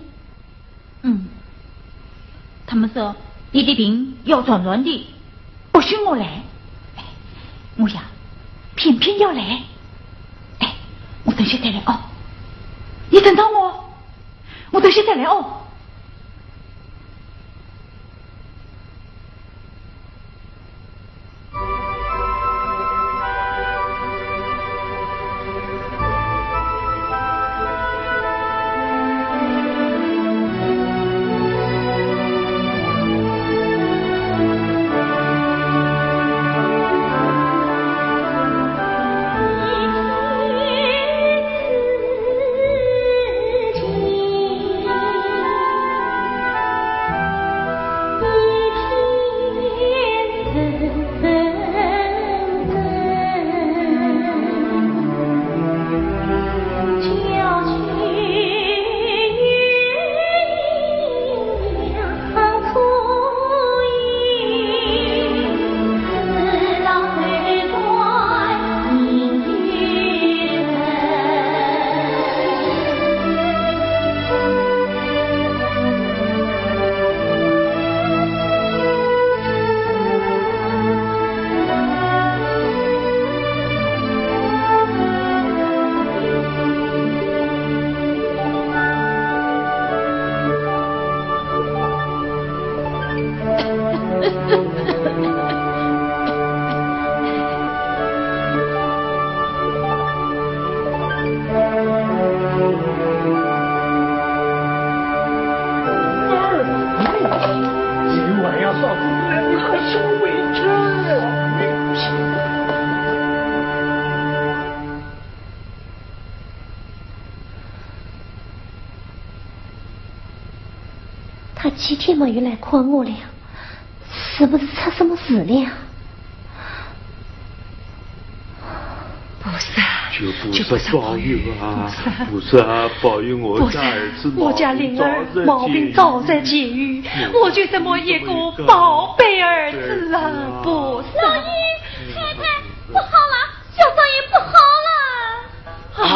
A: 他们说你的病要转软的，不许我来。我呀，偏偏要来。我等下再来哦。你等到我等下再来哦。
B: 他7天没有来看我了，是不是出什么事了？
G: 求菩萨保佑啊！菩萨保佑我家儿子
C: 我家灵儿毛病早在解愈，我就这么一个宝贝儿子啊！菩萨，
B: 老爷太太不好了，小少爷不好了
C: 啊！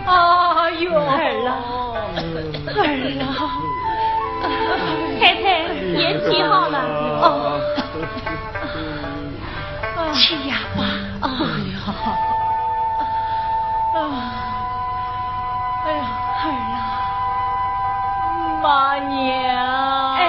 A: 哎呦，
C: 儿啦，儿啦，
B: 太太年纪好了
C: 哦，气哑吧，
A: 哎呀，哎呀，儿啦，妈娘，
C: 哎。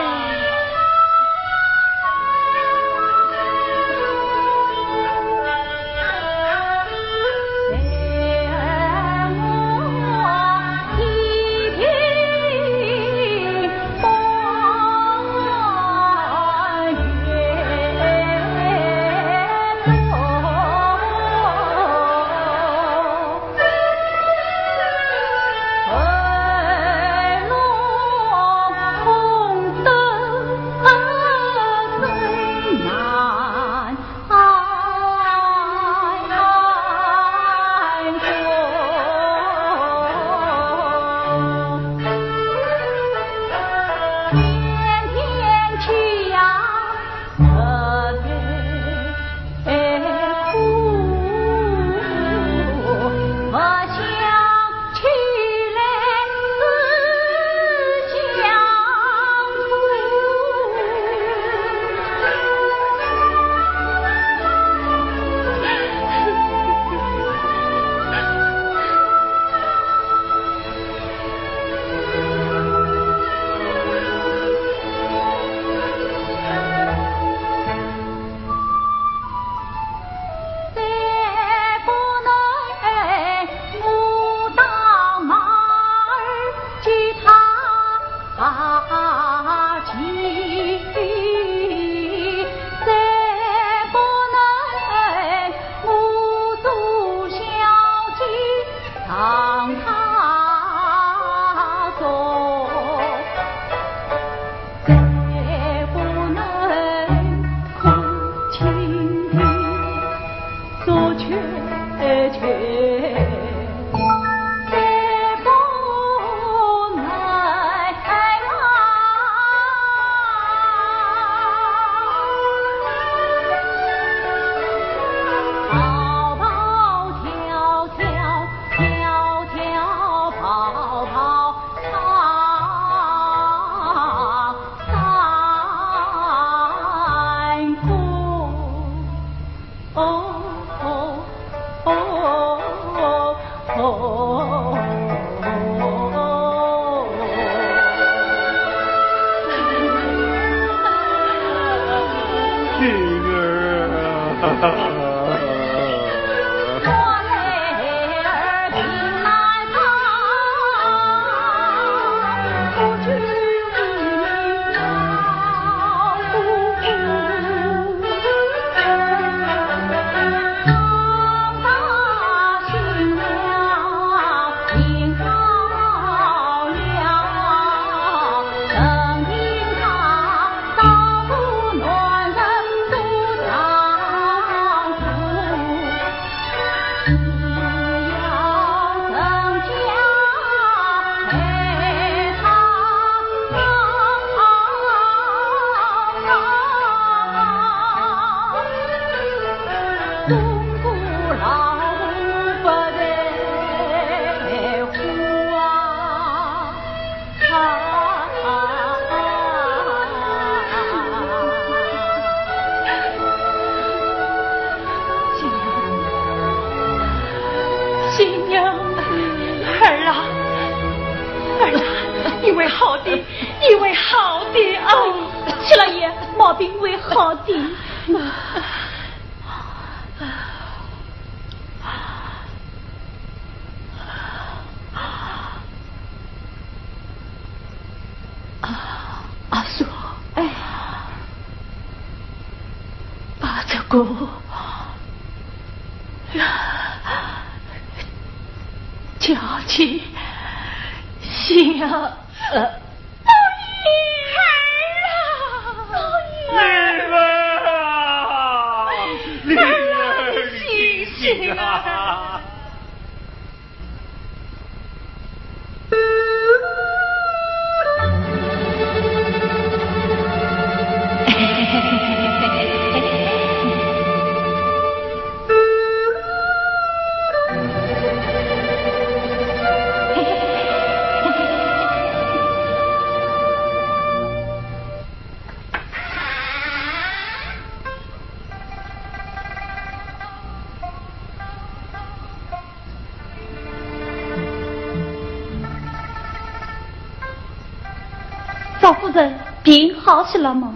A: 赵夫人病好些了吗？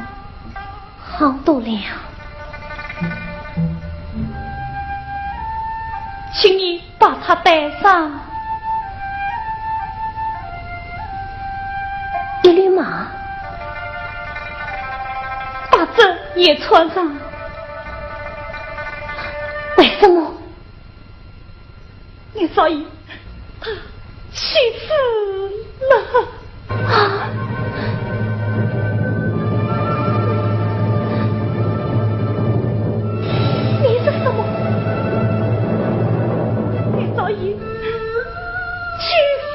B: 好多了。
A: 请你把她带上。
B: 一缕马，
A: 把这也穿上。
B: 为什么？
A: 你少爷他去世了
B: 啊！你说什么？
A: 你少爷去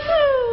A: 世了。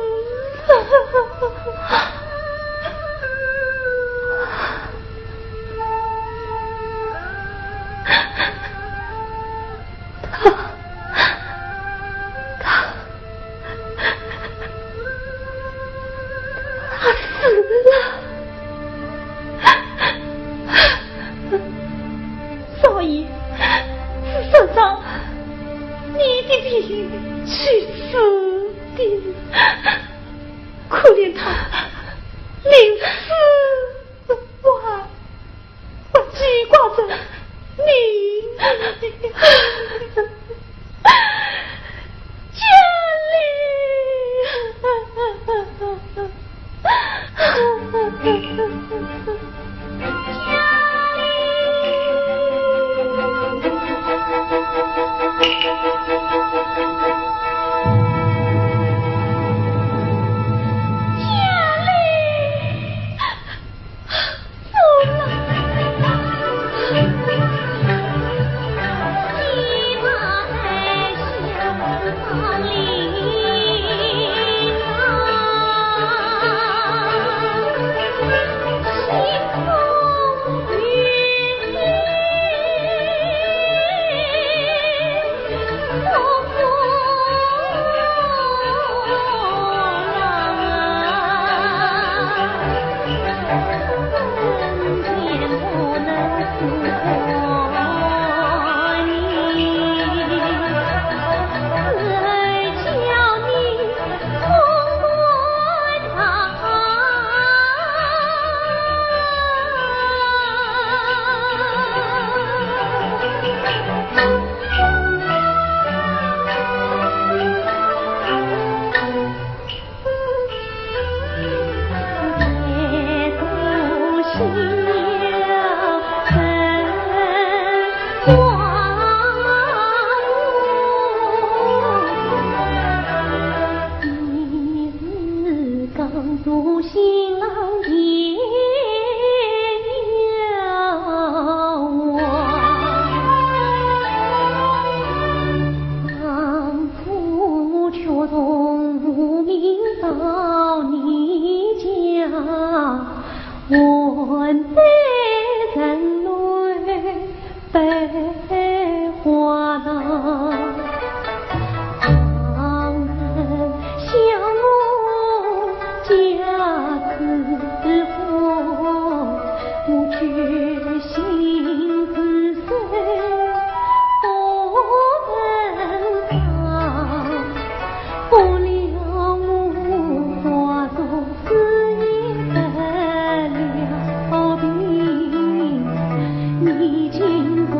B: 你经过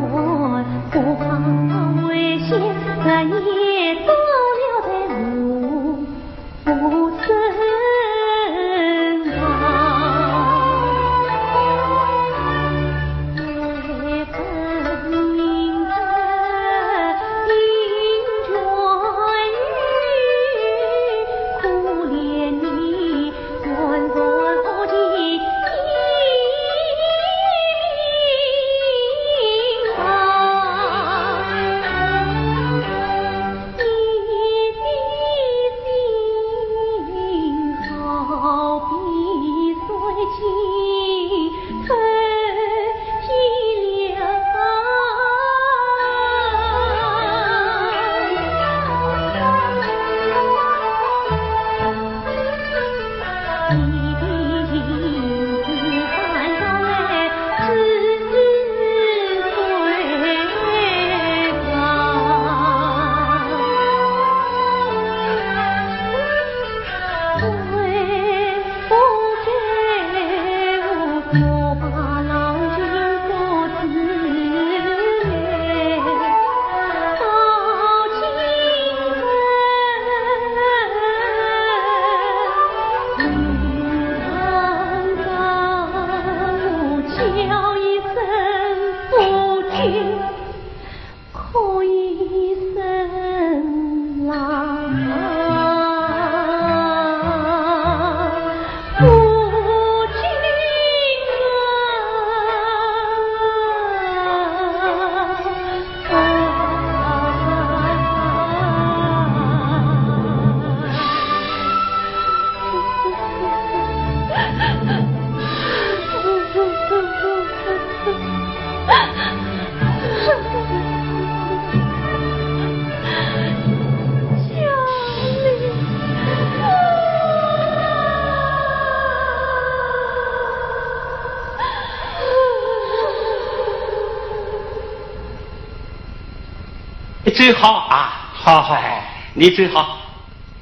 F: 最好啊，好好好，你最好，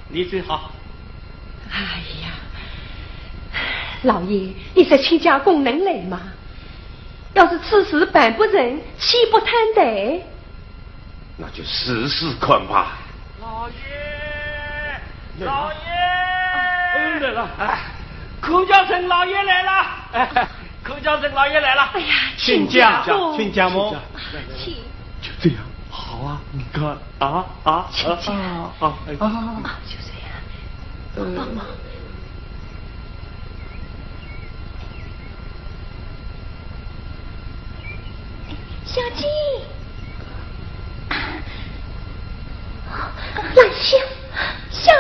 F: 你最好。
C: 哎呀，老爷，你是请假功能来吗？要是此事办不成，岂不贪得？
G: 那就试试看吧。
F: 老爷，老爷，来了，哎，寇教生老爷来了，哎，寇教生老爷来了。
C: 哎呀，
E: 请假，请假么？
C: 请。
G: 就这样，好啊，你看啊，
C: 就这样，帮忙。
B: 小鸡，兰香，小鸡，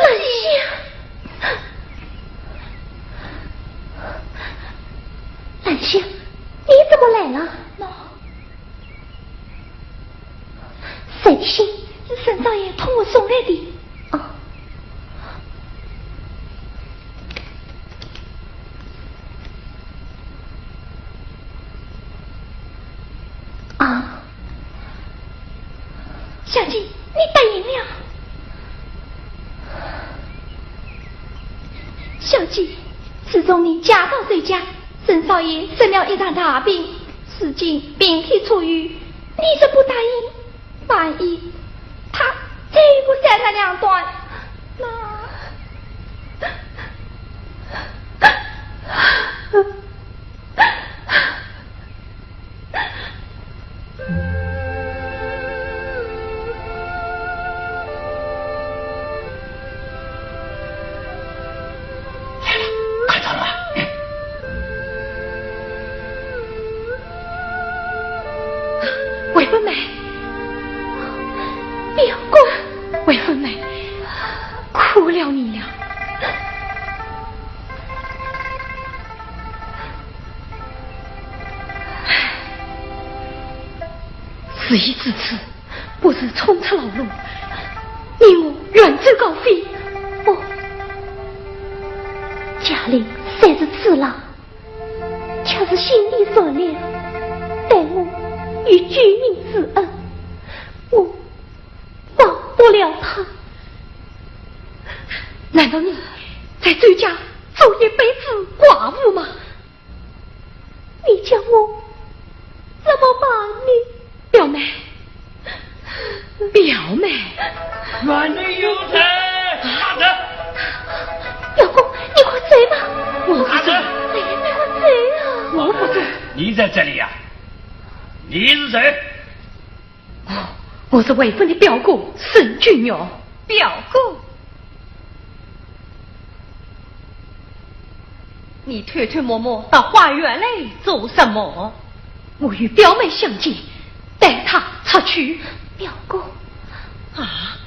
B: 兰香，你怎么来了？谁的信是沈少爷托我送来的？哦。啊，小鸡，你答应了。小鸡，自从你嫁到这家，沈少爷生了一场大病，如今病体初愈，你是不答应？万一他再不散成两段，那
G: 看到了吗？
C: 韦芬梅。表哥，韦芬梅，苦了你了。事已至此，不是冲出老路，你我远走高飞。
B: 不，家里虽是次郎，却是心地所恋，待我与居民之恩，我忘不了他。
C: 难道你在周家做一辈子寡妇吗？
B: 你叫我怎么办呢？
C: 表妹，表妹，
F: 愿你有罪，拿着。
B: 表公，你快走吧。
C: 我不走。
B: 哎呀，你快走啊！
C: 我不走。
F: 你在这里呀？你是谁？
C: 我是韦芬的表哥沈俊尧。表哥，你推推摸摸到花园来做什么？我与表妹相见，带她出去。
B: 表哥
C: 啊，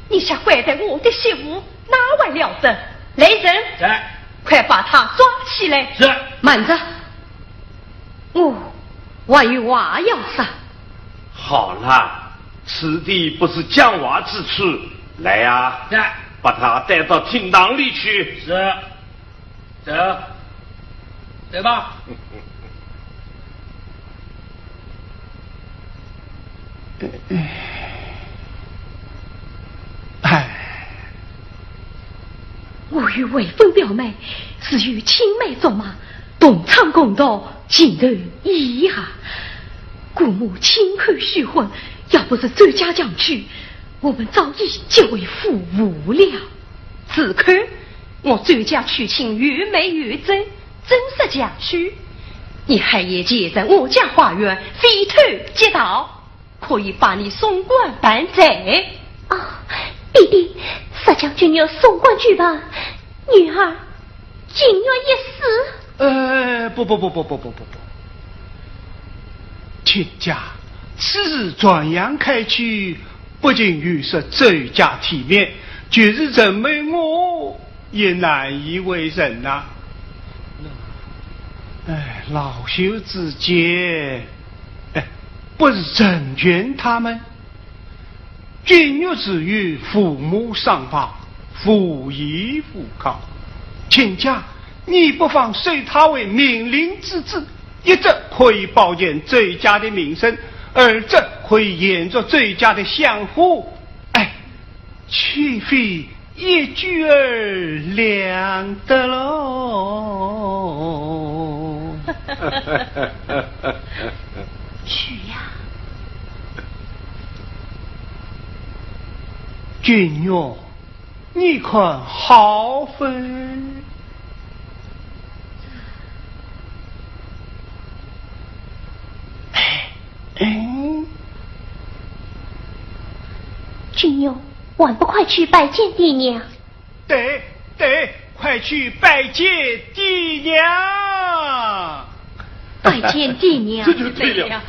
C: 你想拐带我的媳妇哪位了得？雷人，
F: 在，
C: 快把她抓起来。
F: 是。
C: 慢着，我有话要说。
G: 好了，此地不是讲话之处，来呀，
F: 在，
G: 把他带到厅堂里去。
F: 是，走，走吧。
C: 我与韦芬表妹是与青梅竹马，多逢场公道，尽人意义啊！姑母轻口许婚，要不是周家将去，我们早已结为夫妇了。
H: 此刻我周家娶亲越美越真，真实家去，你还也借在我家花园飞头接到，可以把你送官办贼
B: 啊！弟弟，杀将军要送官去吧，女儿仅愿一死。
E: 不，亲家，此日转阳开去，不仅预设周家体面，就是人为我也难以为人呐。老朽之见，不是成全他们。君欲之于父母上访，父依父靠。亲家，你不妨随他为命令之子，一则可以保全周家的名声，二则可以沿着周家的相互，岂非一举儿两得喽？
B: 去呀！
E: 君哟，你看好分。
B: 君哟，晚不快去拜见爹娘？
E: 对，快去拜见爹娘。
B: 拜见爹娘，
G: 这就对了。